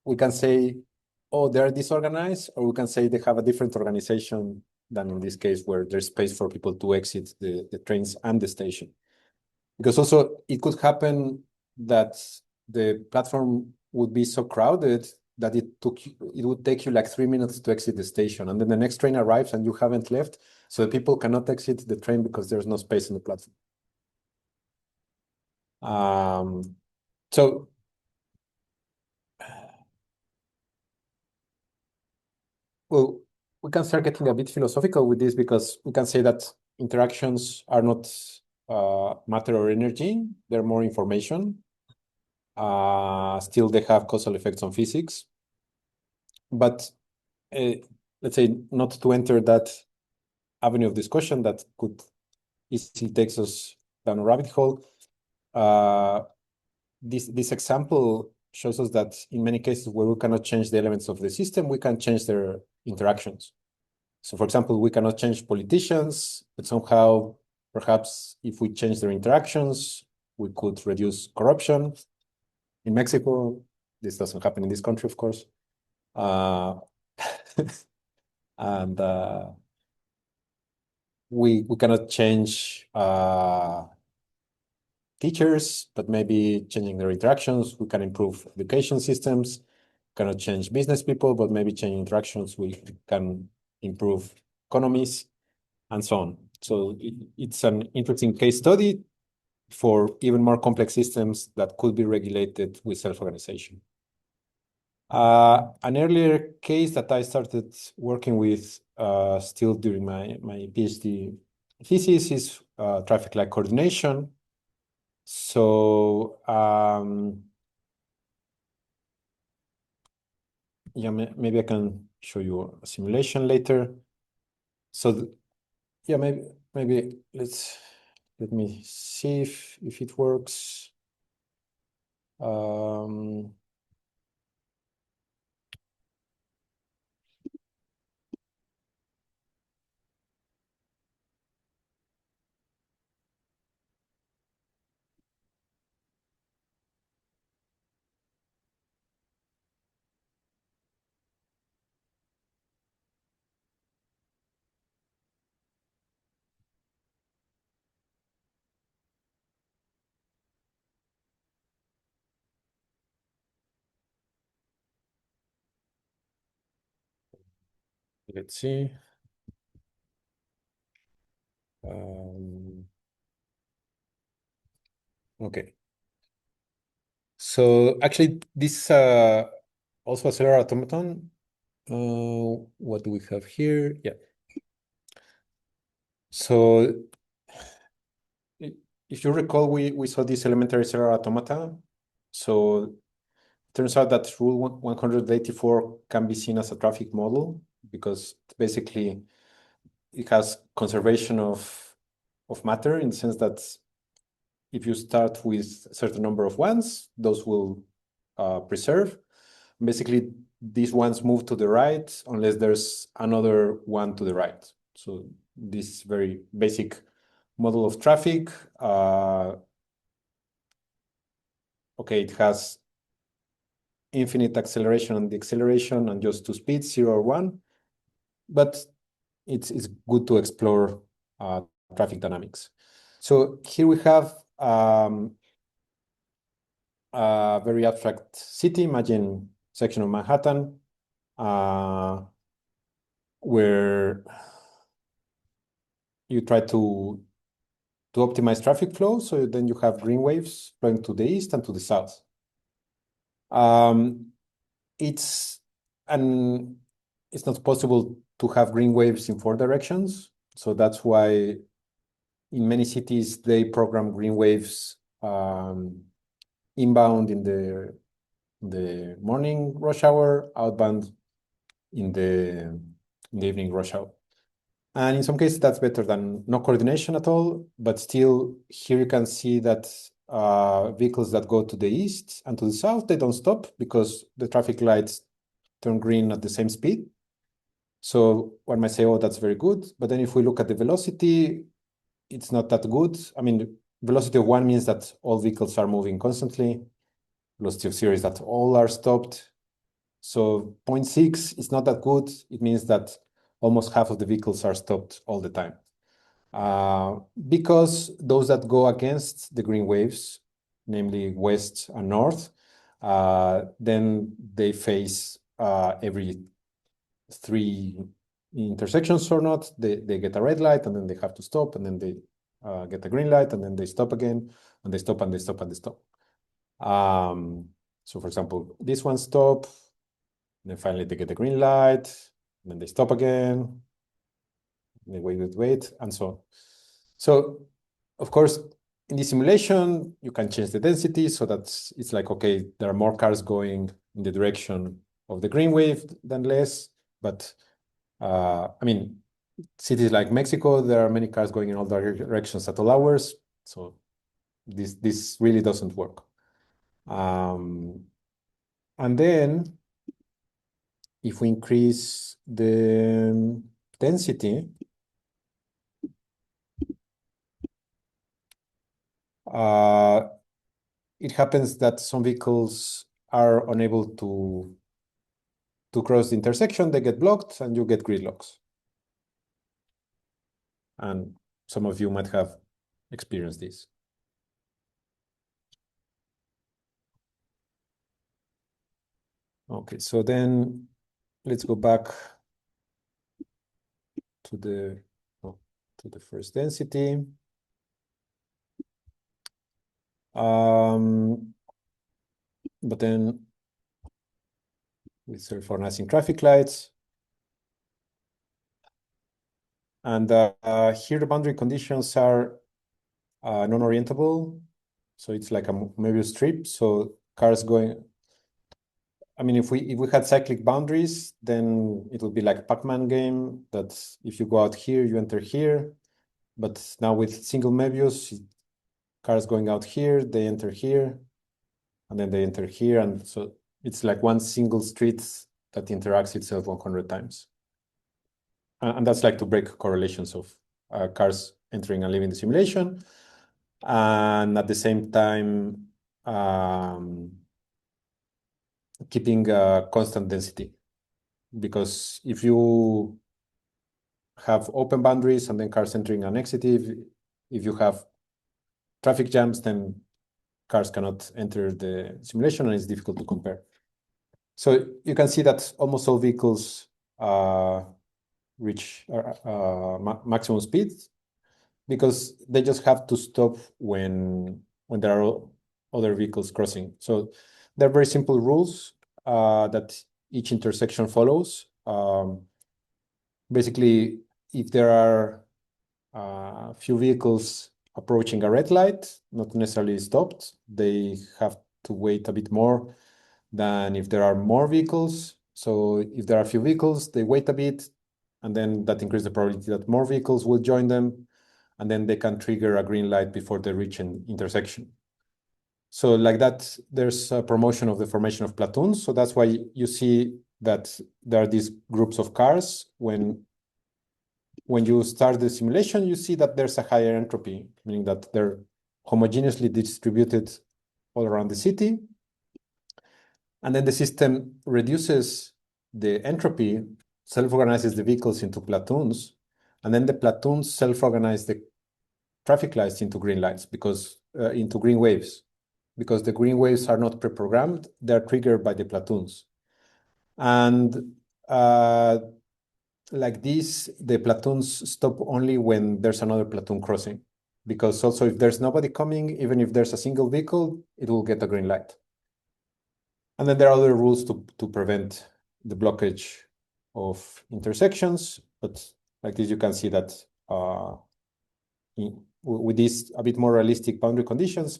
we can say, oh, they're disorganized, or we can say they have a different organization than in this case where there's space for people to exit the trains and the station. Because also it could happen that the platform would be so crowded that it would take you like 3 minutes to exit the station, and then the next train arrives and you haven't left, so the people cannot exit the train because there's no space on the platform. So well, we can start getting a bit philosophical with this, because we can say that interactions are not matter or energy, they're more information. Still, they have causal effects on physics. But let's say not to enter that avenue of discussion that could easily take us down a rabbit hole. This example shows us that in many cases where we cannot change the elements of the system, we can change their interactions. So for example, we cannot change politicians, but somehow, perhaps if we change their interactions, we could reduce corruption. In Mexico, this doesn't happen in this country, of course. And we cannot change teachers, but maybe changing their interactions, we can improve education systems. Cannot change business people, but maybe changing interactions, we can improve economies, and so on. So it's an interesting case study for even more complex systems that could be regulated with self-organization. An earlier case that I started working with still during my PhD thesis is traffic light coordination. So yeah, maybe I can show you a simulation later. So yeah, maybe let me see if it works. Let's see. Okay. So actually, this also a cellular automaton. What do we have here? Yeah. So if you recall, we saw this elementary cellular automata. So it turns out that rule 184 can be seen as a traffic model because basically it has conservation of matter in the sense that if you start with a certain number of ones, those will preserve. Basically, these ones move to the right unless there's another one to the right. So this very basic model of traffic. Okay, it has infinite acceleration and deceleration and just two speeds, 0 or 1. But it's good to explore traffic dynamics. So here we have a very abstract city. Imagine section of Manhattan where you try to optimize traffic flow. So then you have green waves flowing to the east and to the south. It's not possible to have green waves in 4 directions. So that's why in many cities they program green waves inbound in the morning rush hour, outbound in the evening rush hour. And in some cases, that's better than no coordination at all. But still, here you can see that vehicles that go to the east and to the south, they don't stop because the traffic lights turn green at the same speed. So one might say, oh, that's very good. But then if we look at the velocity, it's not that good. I mean, velocity of 1 means that all vehicles are moving constantly. Velocity of 0 is that all are stopped. So 0.6 is not that good. It means that almost half of the vehicles are stopped all the time. Because those that go against the green waves, namely west and north, then they face every 3 intersections or not, they get a red light and then they have to stop, and then they get a green light and then they stop again, and they stop and they stop and they stop. So for example, this one stop, then finally they get a green light, and then they stop again, they wait, and so on. So of course, in the simulation, you can change the density so that it's like, okay, there are more cars going in the direction of the green wave than less. But I mean, cities like Mexico, there are many cars going in all directions at all hours. So this really doesn't work. And then if we increase the density, it happens that some vehicles are unable to cross the intersection, they get blocked, and you get gridlocks. And some of you might have experienced this. Okay, so then let's go back to the first density. But then with self-organizing traffic lights. And here the boundary conditions are non-orientable. So it's like a Möbius strip. So cars going, I mean, if we had cyclic boundaries, then it would be like a Pac-Man game that if you go out here, you enter here. But now with single Möbius, cars going out here, they enter here, and then they enter here. And so it's like one single street that interacts itself 100 times. And that's like to break correlations of cars entering and leaving the simulation. And at the same time, keeping a constant density. Because if you have open boundaries and then cars entering and exiting, if you have traffic jams, then cars cannot enter the simulation and it's difficult to compare. So you can see that almost all vehicles reach maximum speed because they just have to stop when there are other vehicles crossing. So there are very simple rules that each intersection follows. Basically, if there are few vehicles approaching a red light, not necessarily stopped, they have to wait a bit more than if there are more vehicles. So if there are few vehicles, they wait a bit, and then that increases the probability that more vehicles will join them, and then they can trigger a green light before they reach an intersection. So like that, there's a promotion of the formation of platoons. So that's why you see that there are these groups of cars. When you start the simulation, you see that there's a higher entropy, meaning that they're homogeneously distributed all around the city. And then the system reduces the entropy, self-organizes the vehicles into platoons, and then the platoons self-organize the traffic lights into green lights into green waves, because the green waves are not pre-programmed, they're triggered by the platoons. And like this, the platoons stop only when there's another platoon crossing, because also if there's nobody coming, even if there's a single vehicle, it will get a green light. And then there are other rules to prevent the blockage of intersections, but like this, you can see that with these a bit more realistic boundary conditions,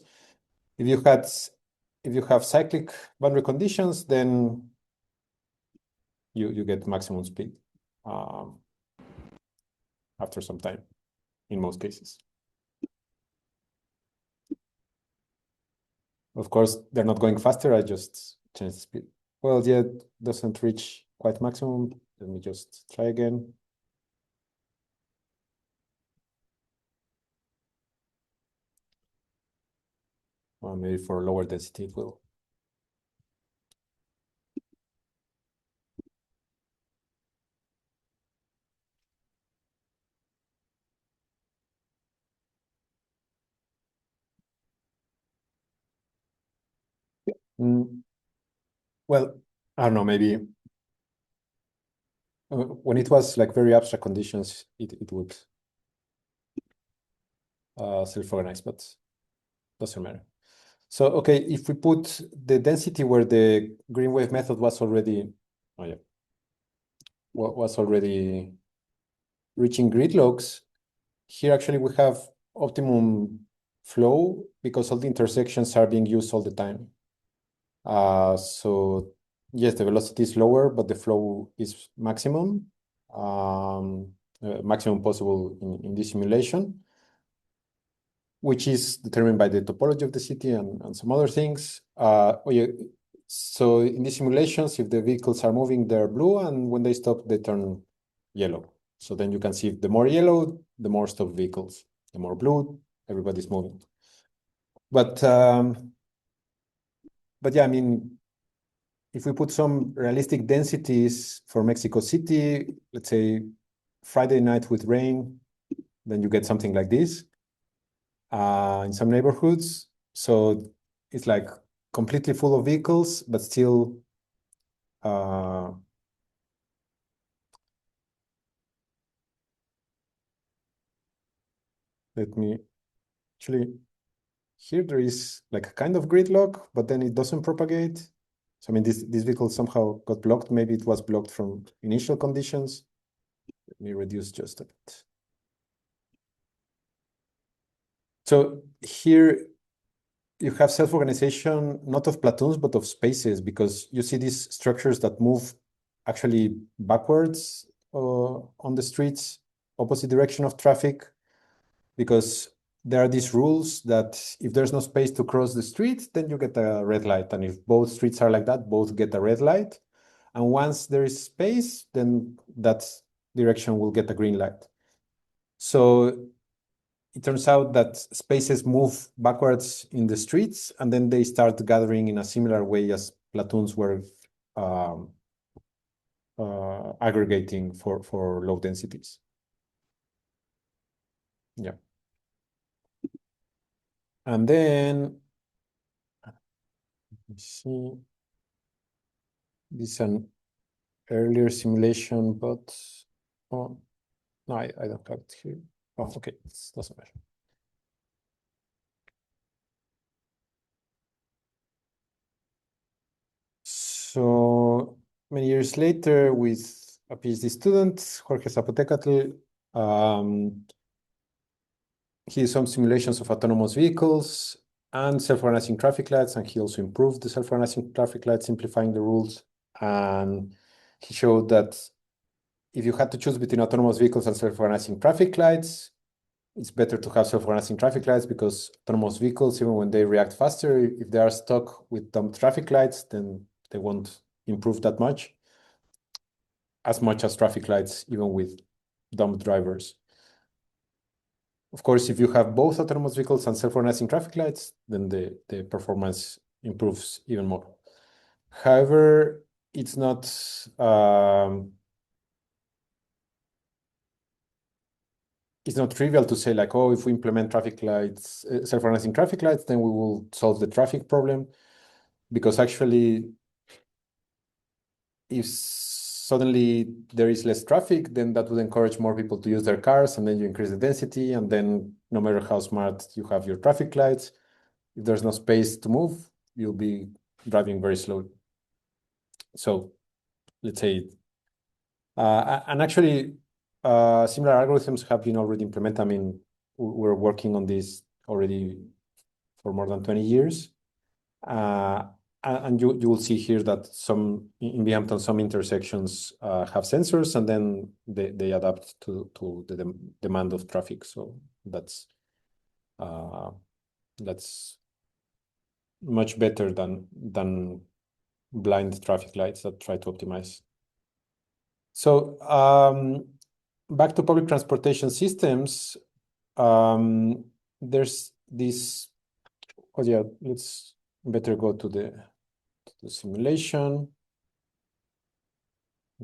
if you have cyclic boundary conditions, then you get maximum speed after some time, in most cases. Of course, they're not going faster. I just changed the speed. Well, yeah, it doesn't reach quite maximum. Let me just try again. Or maybe for lower density it will. Well, I don't know, maybe when it was like very abstract conditions, it would self-organize, but doesn't matter. So, okay, if we put the density where the green wave method was already, was already reaching gridlocks, here actually we have optimum flow because all the intersections are being used all the time. So yes, the velocity is lower, but the flow is maximum, maximum possible in this simulation, which is determined by the topology of the city and some other things. So in these simulations, if the vehicles are moving, they're blue, and when they stop, they turn yellow. So then you can see the more yellow, the more stop vehicles. The more blue, everybody's moving. But yeah, I mean, if we put some realistic densities for Mexico City, let's say Friday night with rain, then you get something like this in some neighborhoods. So it's like completely full of vehicles, but still let me actually, here there is like a kind of gridlock, but then it doesn't propagate. So I mean, this vehicle somehow got blocked. Maybe it was blocked from initial conditions. Let me reduce just a bit. So here you have self-organization, not of platoons, but of spaces, because you see these structures that move actually backwards on the streets, opposite direction of traffic, because there are these rules that if there's no space to cross the street, then you get a red light. And if both streets are like that, both get a red light. And once there is space, then that direction will get a green light. So it turns out that spaces move backwards in the streets, and then they start gathering in a similar way as platoons were aggregating for low densities. Yeah. And then, let me see, this is an earlier simulation, but oh, no, I don't have it here. Oh, okay, it doesn't matter. So many years later, with a PhD student, Jorge Zapotecatl, he did some simulations of autonomous vehicles and self-organizing traffic lights, and he also improved the self-organizing traffic lights, simplifying the rules. And he showed that if you had to choose between autonomous vehicles and self-organizing traffic lights, it's better to have self-organizing traffic lights, because autonomous vehicles, even when they react faster, if they are stuck with dumb traffic lights, then they won't improve that much as traffic lights, even with dumb drivers. Of course, if you have both autonomous vehicles and self-organizing traffic lights, then the performance improves even more. However, it's not trivial to say like, oh, if we implement traffic lights, self-organizing traffic lights, then we will solve the traffic problem. Because actually, if suddenly there is less traffic, then that would encourage more people to use their cars, and then you increase the density, and then no matter how smart you have your traffic lights, if there's no space to move, you'll be driving very slowly. So let's say, and actually, similar algorithms have been already implemented. I mean, we're working on this already for more than 20 years. And you will see here that some in Binghamton, some intersections have sensors, and then they adapt to the demand of traffic. So that's much better than blind traffic lights that try to optimize. So back to public transportation systems, there's this. Oh yeah, let's better go to the simulation.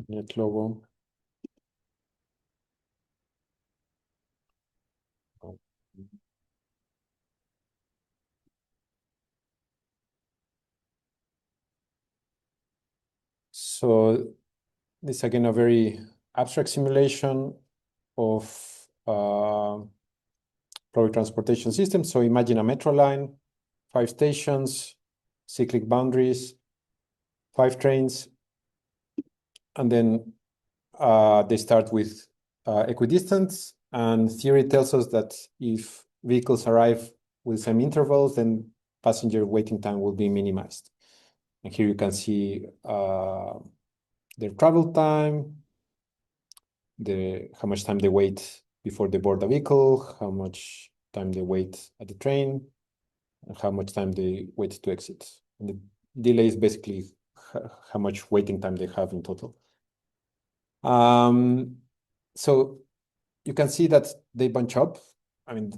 Net logo. So this again a very abstract simulation of public transportation system. So imagine a metro line, 5 stations, cyclic boundaries, 5 trains, and then they start with equidistance. And theory tells us that if vehicles arrive with same intervals, then passenger waiting time will be minimized. And here you can see their travel time, how much time they wait before they board a vehicle, how much time they wait at the train, and how much time they wait to exit. And the delay is basically how much waiting time they have in total. So you can see that they bunch up. I mean,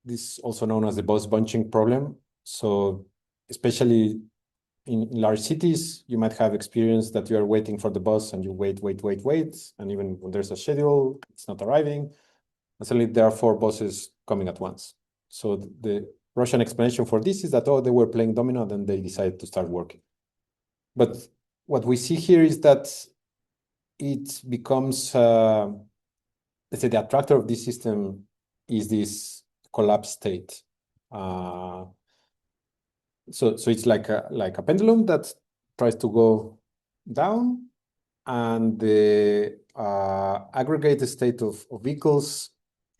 this is also known as the bus bunching problem. So especially in large cities, you might have experienced that you are waiting for the bus and you wait. And even when there's a schedule, it's not arriving. And suddenly there are 4 buses coming at once. So the Russian explanation for this is that, oh, they were playing domino and then they decided to start working. But what we see here is that it becomes, let's say the attractor of this system is this collapse state. So it's like a pendulum that tries to go down, and the aggregate state of vehicles,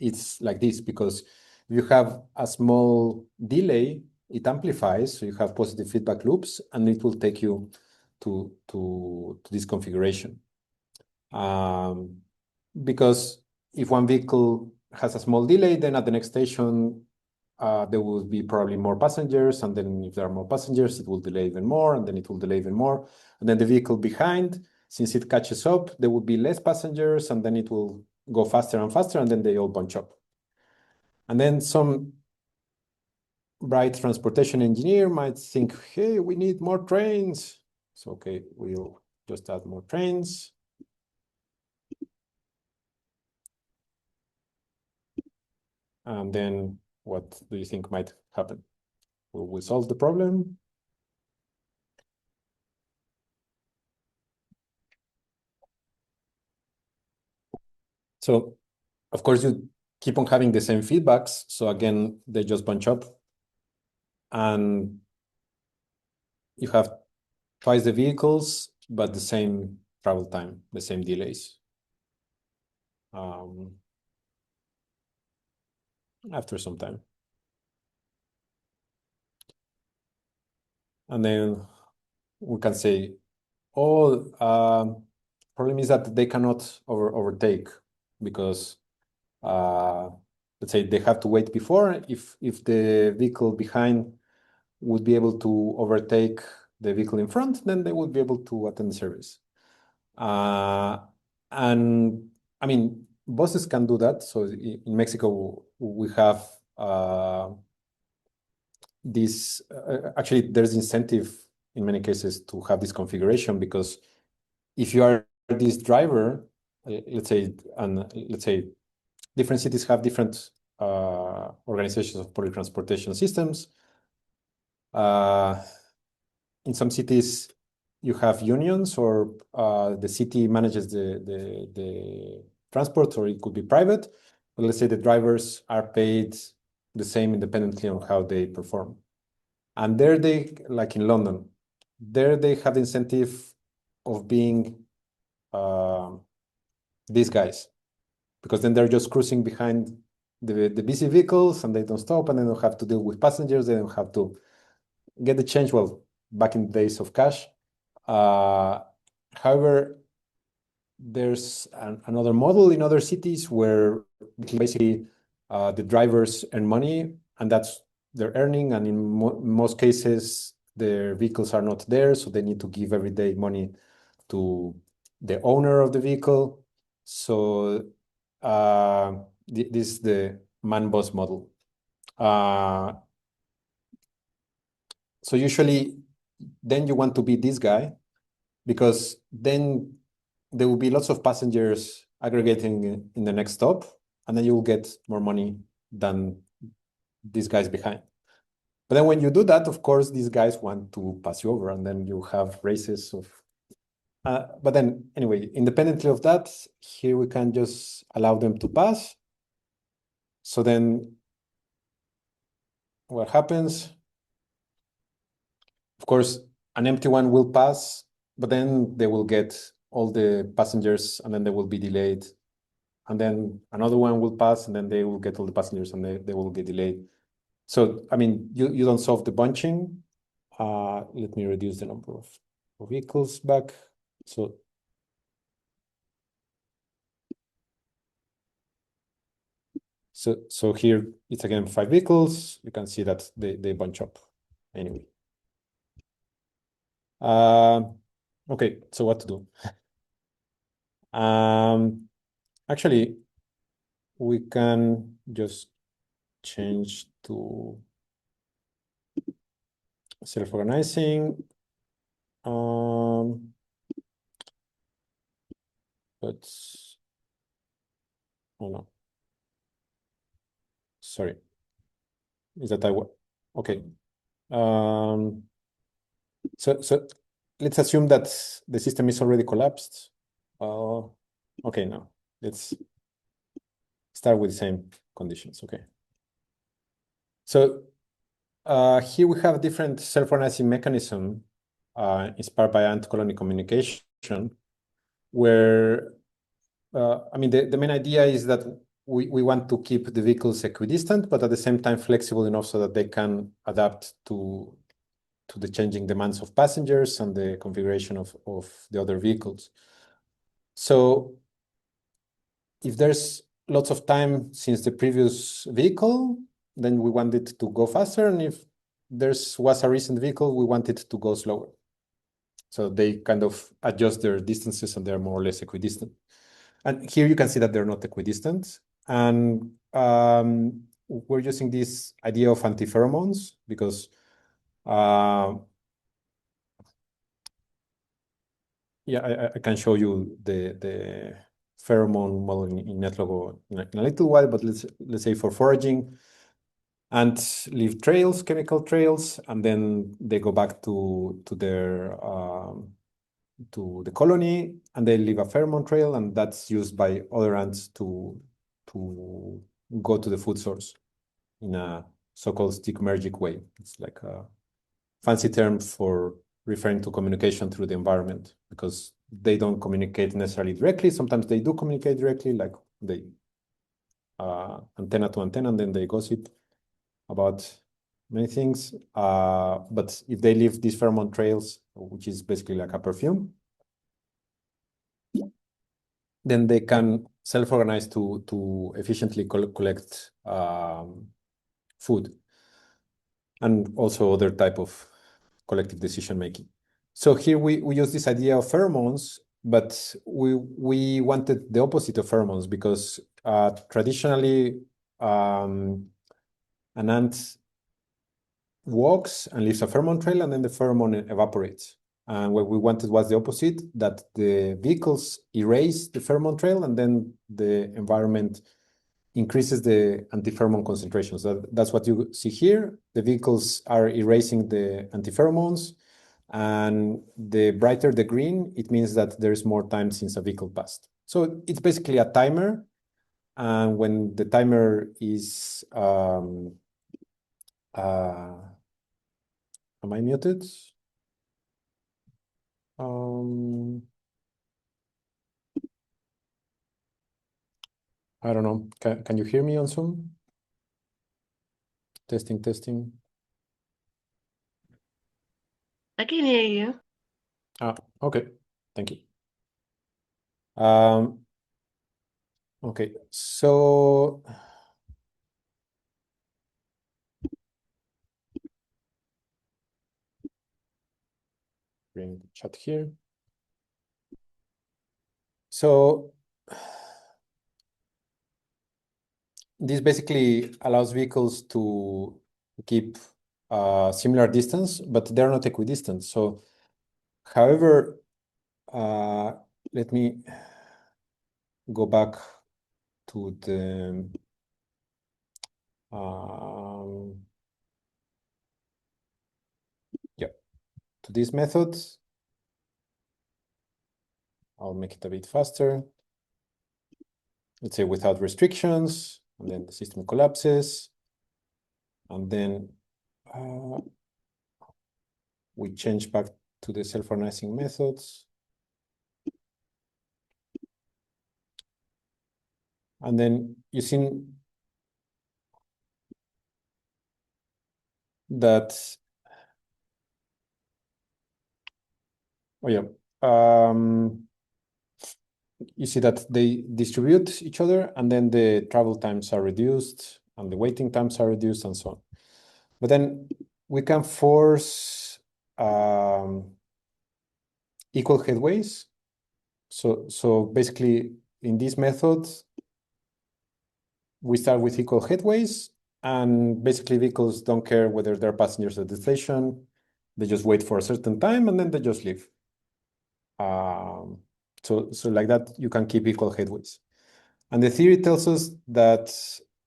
it's like this, because you have a small delay it amplifies, so you have positive feedback loops, and it will take you to this configuration. Because if one vehicle has a small delay, then at the next station, there will be probably more passengers, and then if there are more passengers, it will delay even more, and then it will delay even more. And then the vehicle behind, since it catches up, there will be less passengers, and then it will go faster and faster, and then they all bunch up. And then some bright transportation engineer might think, hey, we need more trains. So, okay, we'll just add more trains. And then what do you think might happen? Will we solve the problem? So, of course, you keep on having the same feedbacks. So again, they just bunch up. And you have twice the vehicles, but the same travel time, the same delays. After some time. And then we can say, oh, problem is that they cannot overtake because let's say they have to wait before. If the vehicle behind would be able to overtake the vehicle in front, then they would be able to attend the service. And I mean, buses can do that. So in Mexico, we have this, actually there's incentive in many cases to have this configuration, because if you are this driver, let's say different cities have different organizations of public transportation systems. In some cities, you have unions, or the city manages the transport, or it could be private. But let's say the drivers are paid the same independently on how they perform. And there they, like in London, there they have the incentive of being these guys, because then they're just cruising behind the busy vehicles, and they don't stop, and they don't have to deal with passengers. They don't have to get the change. Well, back in the days of cash. However, there's another model in other cities where basically the drivers earn money, and that's their earning. And in most cases, their vehicles are not there, so they need to give everyday money to the owner of the vehicle. So this is the man-boss model. So usually, then you want to be this guy, because then there will be lots of passengers aggregating in the next stop, and then you will get more money than these guys behind. But then when you do that, of course, these guys want to pass you over, and then you have races of. But then anyway, independently of that, here we can just allow them to pass. So then what happens? Of course, an empty one will pass, but then they will get all the passengers, and then they will be delayed. And then another one will pass, and then they will get all the passengers, and they will get delayed. So, I mean, you don't solve the bunching. Let me reduce the number of vehicles back. So here it's again 5 vehicles. You can see that they bunch up anyway. Okay, so what to do? Actually, we can just change to self-organizing. But oh no, sorry, is that okay. So let's assume that the system is already collapsed. Okay, now let's start with the same conditions. Okay. So here we have a different self-organizing mechanism inspired by anti-colony communication, where I mean the main idea is that we want to keep the vehicles equidistant, but at the same time flexible enough so that they can adapt to the changing demands of passengers and the configuration of the other vehicles. So if there's lots of time since the previous vehicle, then we want it to go faster. And if was a recent vehicle, we want it to go slower. So they kind of adjust their distances and they're more or less equidistant. And here you can see that they're not equidistant. And we're using this idea of antipheromones because yeah, I can show you the pheromone model in NetLogo in a little while, but let's say for foraging, ants leave trails, chemical trails, and then they go back to their to the colony, and they leave a pheromone trail, and that's used by other ants to go to the food source in a so-called stichmergic way. It's like a fancy term for referring to communication through the environment, because they don't communicate necessarily directly. Sometimes they do communicate directly, like they antenna to antenna, and then they gossip about many things. But if they leave these pheromone trails, which is basically like a perfume, then they can self-organize to efficiently collect food and also other type of collective decision making. So here we use this idea of pheromones, but we wanted the opposite of pheromones because traditionally an ant walks and leaves a pheromone trail, and then the pheromone evaporates. And what we wanted was the opposite, that the vehicles erase the pheromone trail, and then the environment increases the antipheromone concentrations. That's what you see here. The vehicles are erasing the antipheromones, and the brighter the green, it means that there is more time since a vehicle passed. So it's basically a timer, and when the timer is am I muted? I don't know. Can you hear me on Zoom? Testing, testing. I can hear you. Okay. Thank you. Okay, so bring the chat here. So this basically allows vehicles to keep similar distance, but they're not equidistant. So, however, let me go back to the to this method. I'll make it a bit faster. Let's say without restrictions, and then the system collapses, and then we change back to the self-organizing methods. And then you see that, oh yeah, you see that they distribute each other, and then the travel times are reduced and the waiting times are reduced and so on. But then we can force equal headways. So basically in this method, we start with equal headways, and basically vehicles don't care whether there are passengers at the station. They just wait for a certain time and then they just leave. So like that, you can keep equal headways. And the theory tells us that,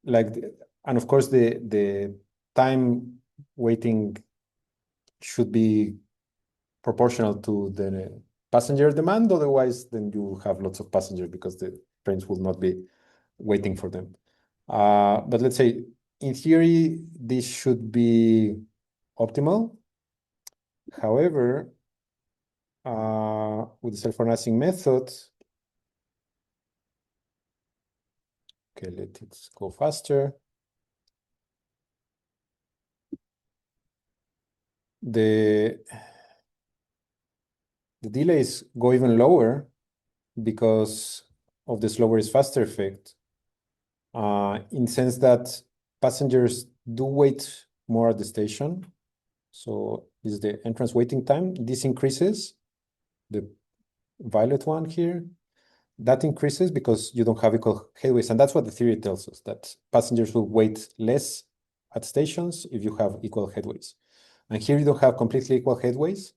and of course the time waiting should be proportional to the passenger demand. Otherwise, then you have lots of passengers because the trains will not be waiting for them. But let's say, in theory, this should be optimal. However, with the self-organizing method, Okay, let it go faster. The delays go even lower because of the slower is faster effect, in the sense that passengers do wait more at the station. So is the entrance waiting time. This increases, the violet one here. That increases because you don't have equal headways. And that's what the theory tells us, that passengers will wait less at stations if you have equal headways. And here you don't have completely equal headways.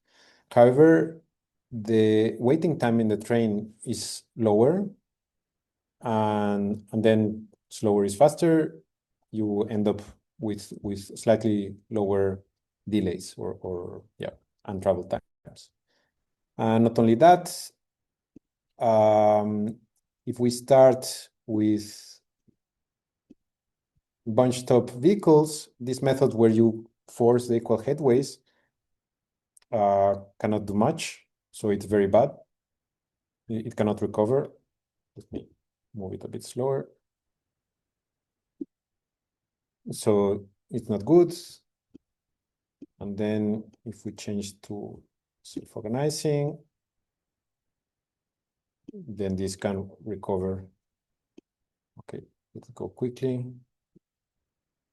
However, the waiting time in the train is lower, and then slower is faster. You end up with slightly lower delays or and travel times. And not only that, if we start with bunch top vehicles, this method where you force the equal headways cannot do much, so it's very bad. It cannot recover. Let me move it a bit slower. So it's not good. And then if we change to self-organizing, then this can recover. Okay, let's go quickly.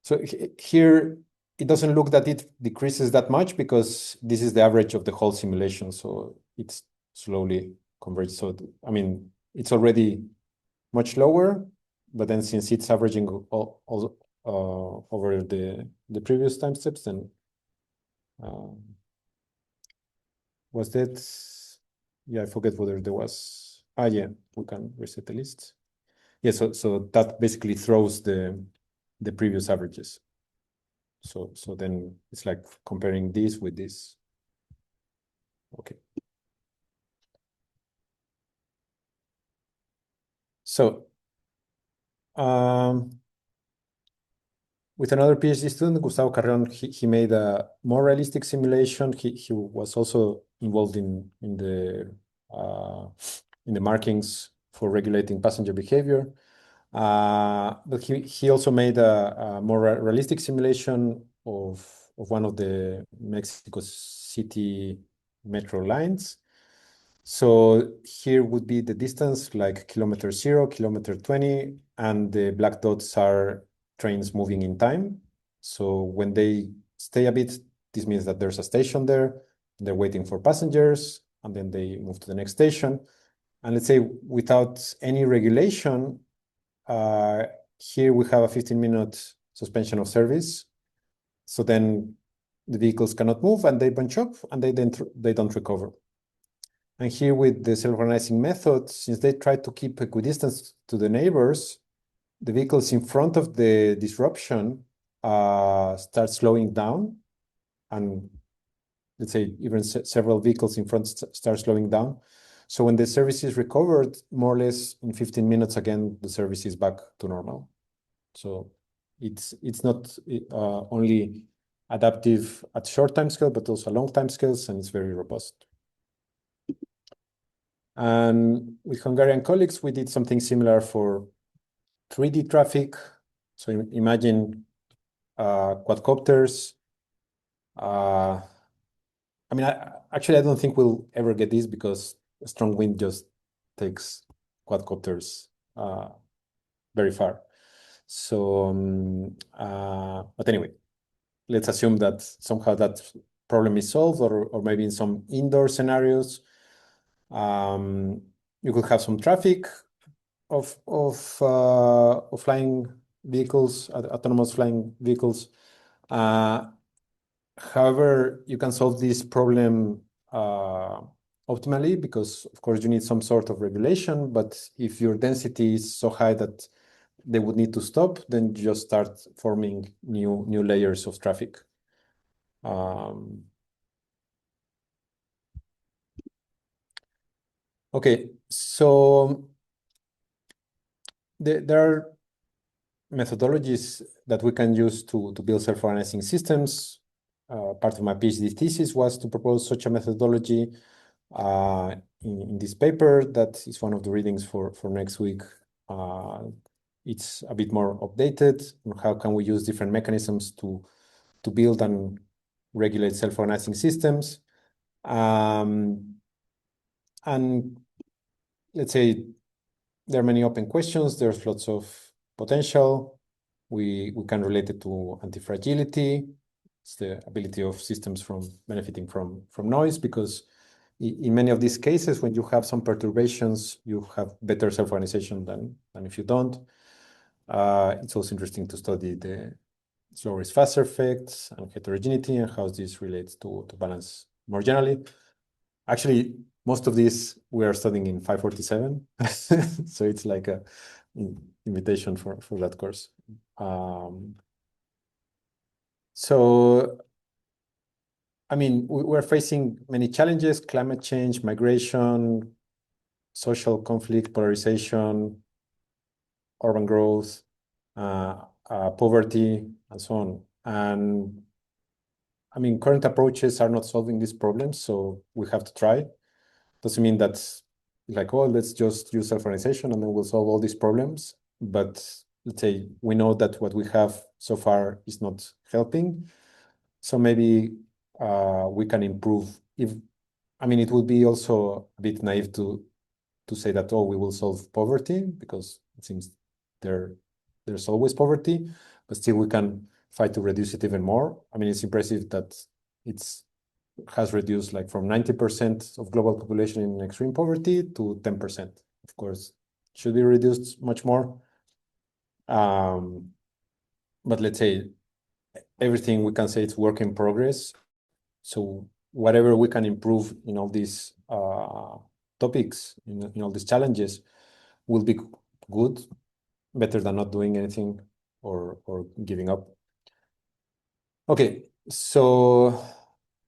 So here, it doesn't look that it decreases that much because this is the average of the whole simulation. So it's slowly converges. So, I mean, it's already much lower, but then since it's averaging all over the previous time steps, then was that, yeah, I forget whether there was, yeah, we can reset the list. Yeah, so that basically throws the previous averages. So then it's like comparing this with this. Okay. So with another PhD student, Gustavo Carreon, he made a more realistic simulation. He was also involved in the markings for regulating passenger behavior. But he also made a more realistic simulation of one of the Mexico City metro lines. So here would be the distance, like kilometer 0, kilometer 20, and the black dots are trains moving in time. So when they stay a bit, this means that there's a station there, they're waiting for passengers, and then they move to the next station. And let's say without any regulation, here we have a 15-minute suspension of service. So then the vehicles cannot move and they bunch up and they don't recover. And here with the self-organizing method, since they try to keep equidistance to the neighbors, the vehicles in front of the disruption start slowing down. And let's say even several vehicles in front start slowing down. So when the service is recovered, more or less in 15 minutes, again, the service is back to normal. So it's not only adaptive at short time scale, but also long time scales, and it's very robust. And with Hungarian colleagues, we did something similar for 3D traffic. So imagine quadcopters. I mean, actually, I don't think we'll ever get this because a strong wind just takes quadcopters very far. So, but anyway, let's assume that somehow that problem is solved, or maybe in some indoor scenarios, you could have some traffic of flying vehicles, autonomous flying vehicles. However, you can solve this problem optimally because, of course, you need some sort of regulation. But if your density is so high that they would need to stop, then you just start forming new layers of traffic. Okay, so there are methodologies that we can use to build self-organizing systems. Part of my PhD thesis was to propose such a methodology in this paper that is one of the readings for next week. it's a bit more updated. How can we use different mechanisms to build and regulate self-organizing systems? And let's say there are many open questions. There's lots of potential. We can relate it to anti-fragility. It's the ability of systems from benefiting from noise, because in many of these cases, when you have some perturbations, you have better self-organization than if you don't. It's also interesting to study the slower is faster effects and heterogeneity and how this relates to balance more generally. Actually, most of these we are studying in 547, so it's like a invitation for that course. So, I mean, we're facing many challenges: climate change, migration, social conflict, polarization, urban growth, poverty, and so on. And I mean, current approaches are not solving these problems, so we have to try. Doesn't mean that like, oh, let's just use self-organization and then we'll solve all these problems. But let's say we know that what we have so far is not helping. So maybe we can improve. I mean, it would be also a bit naive to say that, oh, we will solve poverty, because it seems there's always poverty, but still we can fight to reduce it even more. I mean, it's impressive that it's has reduced like from 90% of global population in extreme poverty to 10%. Of course, should be reduced much more. But let's say everything we can say it's work in progress. So whatever we can improve in all these topics, in all these challenges, will be good, better than not doing anything or giving up. Okay, so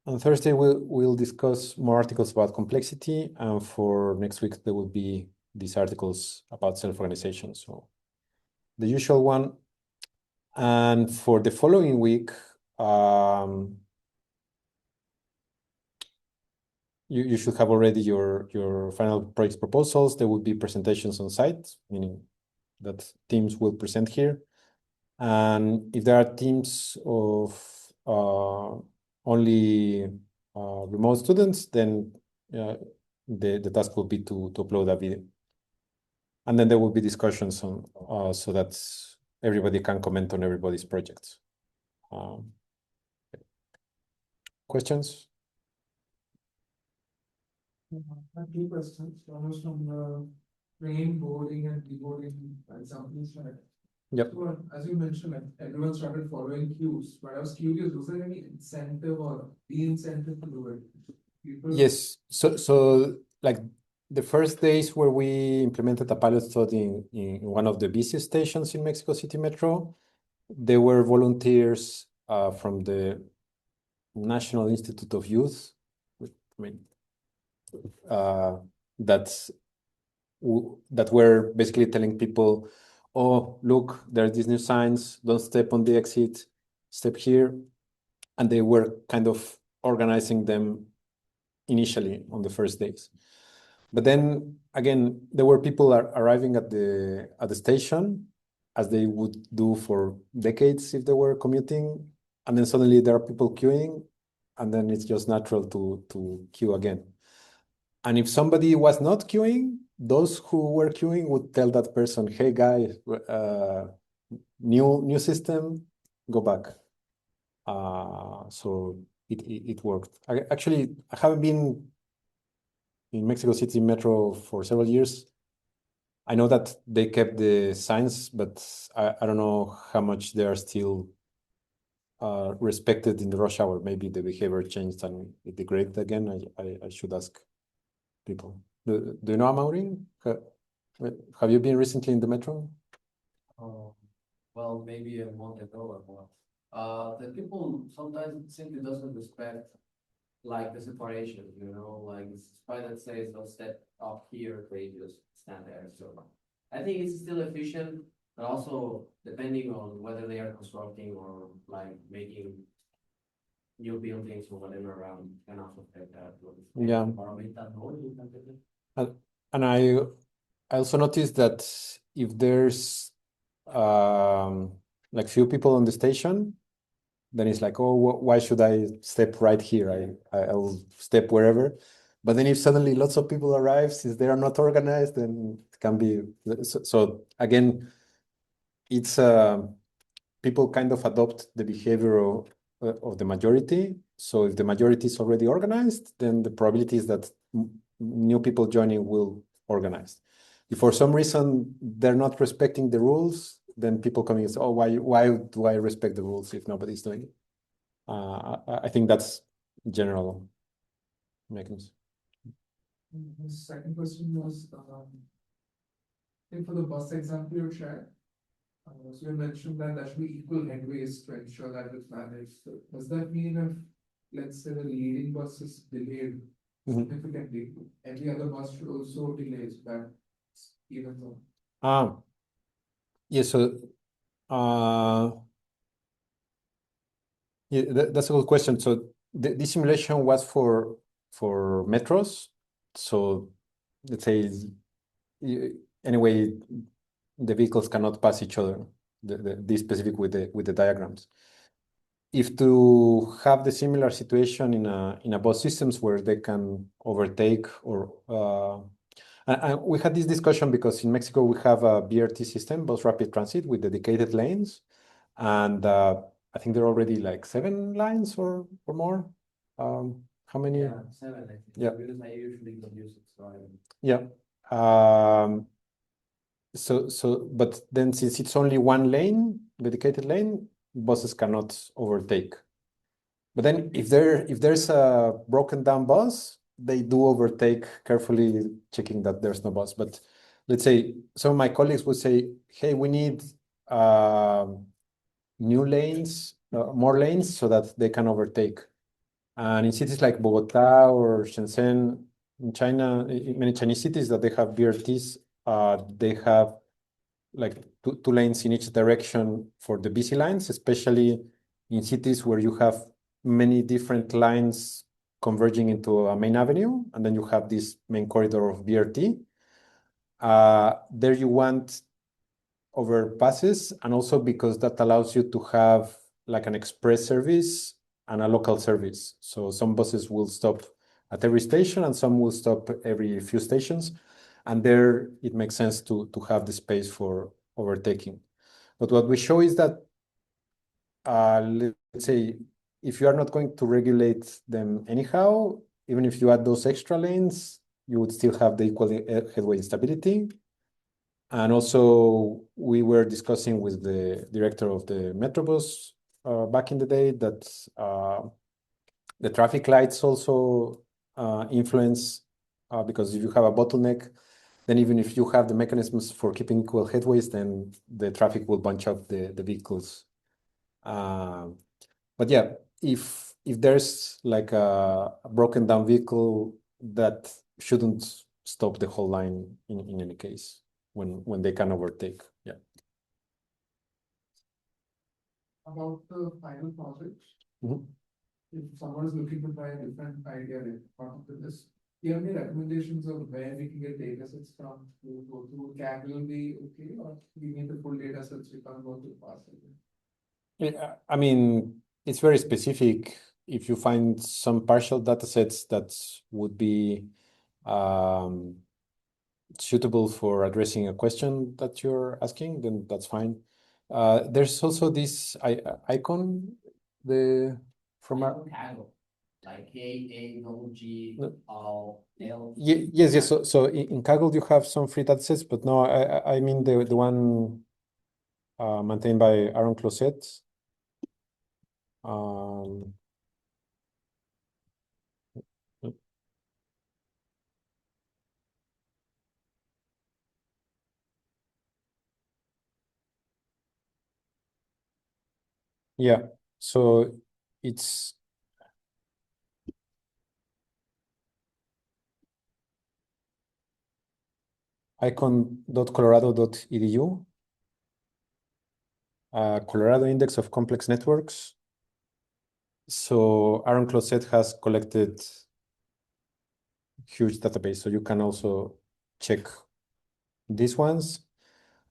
on Thursday, we'll discuss more articles about complexity, and for next week, there will be these articles about self-organization. So the usual one. And for the following week, you should have already your final project proposals. There will be presentations on site, meaning that teams will present here. And if there are teams of only remote students, then the task will be to upload a video. And then there will be discussions on so that everybody can comment on everybody's projects. Questions? I have two questions. One was from the train boarding and deboarding examples. Yep. So, as you mentioned, like, everyone started following cues, but I was curious, was there any incentive or de-incentive to do it? People... Yes. So like the first days where we implemented a pilot study in one of the busiest stations in Mexico City Metro, there were volunteers from the National Institute of Youth, I mean, that were basically telling people, oh, look, there are these new signs, don't step on the exit, step here. And they were kind of organizing them initially on the first days. But then again, there were people arriving at the station, as they would do for decades if they were commuting. And then suddenly there are people queuing, and then it's just natural to queue again. And if somebody was not queuing, those who were queuing would tell that person, hey guy, new system, go back. So it worked. Actually, I haven't been in Mexico City Metro for several years. I know that they kept the signs, but I don't know how much they are still respected in the rush hour. Maybe the behavior changed and it degraded again. I should ask people. Do you know, Amaury? Have you been recently in the metro? Well, maybe a month ago or more. The people sometimes simply doesn't respect like the separation, like the spy that says don't step up here, they just stand there. So I think it's still efficient, but also depending on whether they are constructing or like making new buildings or whatever around can also affect that. Yeah. Environmental noise, you can get it. And I also noticed that if there's like few people on the station, then it's like, oh, why should I step right here? I'll step wherever. But then if suddenly lots of people arrive, since they are not organized, then it can be so again, it's people kind of adopt the behavior of the majority. So if the majority is already organized, then the probability is that new people joining will organize. If for some reason they're not respecting the rules, then people coming and say, oh, why do I respect the rules if nobody's doing it? I think that's general mechanism. The second question was, I think for the bus example you shared, so you mentioned that there should be equal headways to ensure that it's managed. So does that mean if, let's say, the leading bus is delayed significantly, every other bus should also delay that even though? Yeah, so yeah, that's a good question. So this simulation was for metros. So let's say anyway, the vehicles cannot pass each other. This specific with the diagrams. If to have the similar situation in a bus systems where they can overtake or and we had this discussion because in Mexico we have a BRT system, bus rapid transit with dedicated lanes, and I think there are already like 7 lines or more. How many? Yeah, 7, I think. Yeah. Because I usually don't use it, so Yeah. But then since it's only 1 lane, dedicated lane, buses cannot overtake. But then if there's a broken down bus, they do overtake, carefully checking that there's no bus. But let's say some of my colleagues would say, hey, we need new lanes, more lanes so that they can overtake. And in cities like Bogota or Shenzhen, in China, in many Chinese cities that they have BRTs, they have like two lanes in each direction for the busy lines, especially in cities where you have many different lines converging into a main avenue, and then you have this main corridor of BRT. There you want overpasses, and also because that allows you to have like an express service and a local service. So some buses will stop at every station and some will stop every few stations. And there it makes sense to have the space for overtaking. But what we show is that, let's say, if you are not going to regulate them anyhow, even if you add those extra lanes, you would still have the equal headway instability. And also, we were discussing with the director of the Metrobus back in the day that the traffic lights also influence because if you have a bottleneck, then even if you have the mechanisms for keeping equal headways, then the traffic will bunch up the vehicles. But yeah, if there's like a broken down vehicle, that shouldn't stop the whole line in any case when they can overtake. Yeah. About the final project, if someone is looking to try a different idea in part of this, do you have any recommendations of where we can get data sets from? To go through CAG will be okay, or we need the full data sets, we can't go through parcel? Yeah, I mean, it's very specific. If you find some partial data sets that would be suitable for addressing a question that you're asking, then that's fine. There's also this icon, from our Kaggle, like K-A-G-G No. L. Yes. So in Kaggle you have some free data sets, but no, I mean the one maintained by Aaron Closet. Yeah, so it's icon.colorado.edu, Colorado Index of Complex Networks. So Aaron Closet has collected huge database, so you can also check these ones.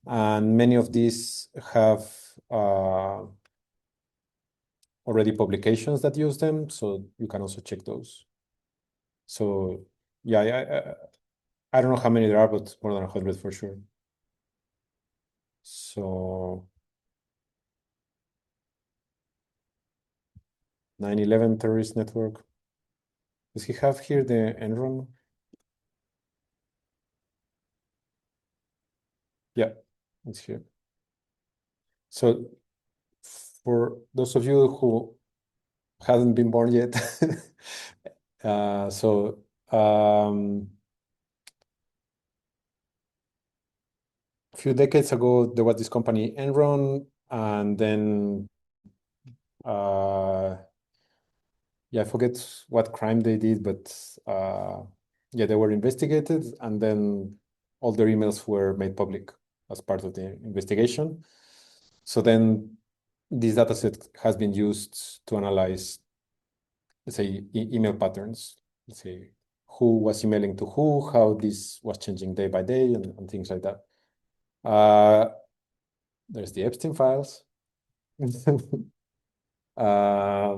And many of these have already publications that use them, so you can also check those. So yeah, I don't know how many there are, but more than 100 for sure. So 9/11 terrorist network. Does he have here the Enron? Yeah, it's here. So for those of you who hadn't been born yet, so a few decades ago, there was this company Enron, and then yeah, I forget what crime they did, but yeah, they were investigated, and then all their emails were made public as part of the investigation. So then this dataset has been used to analyze, let's say, email patterns. Let's say who was emailing to who, how this was changing day by day, and things like that. There's the Epstein files. uh,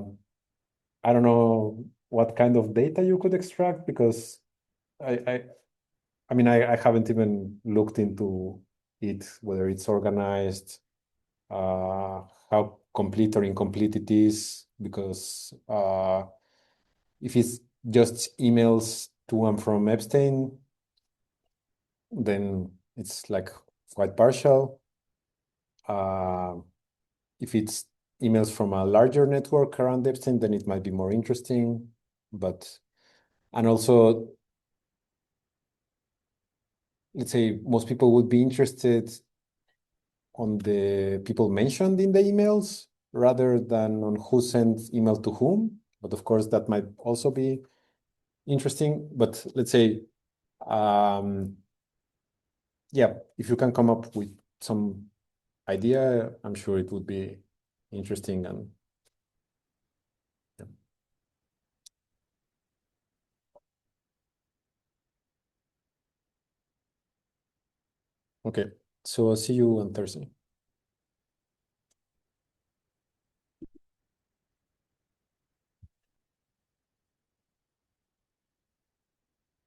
I don't know what kind of data you could extract because I I, I mean I haven't even looked into it, whether it's organized, how complete or incomplete it is, because if it's just emails to and from Epstein, then it's like quite partial. If it's emails from a larger network around Epstein, then it might be more interesting. But, and also, let's say most people would be interested on the people mentioned in the emails rather than on who sent email to whom. But of course, that might also be interesting. But let's say, yeah, if you can come up with some idea, I'm sure it would be interesting. And yeah. Okay, so see you on Thursday.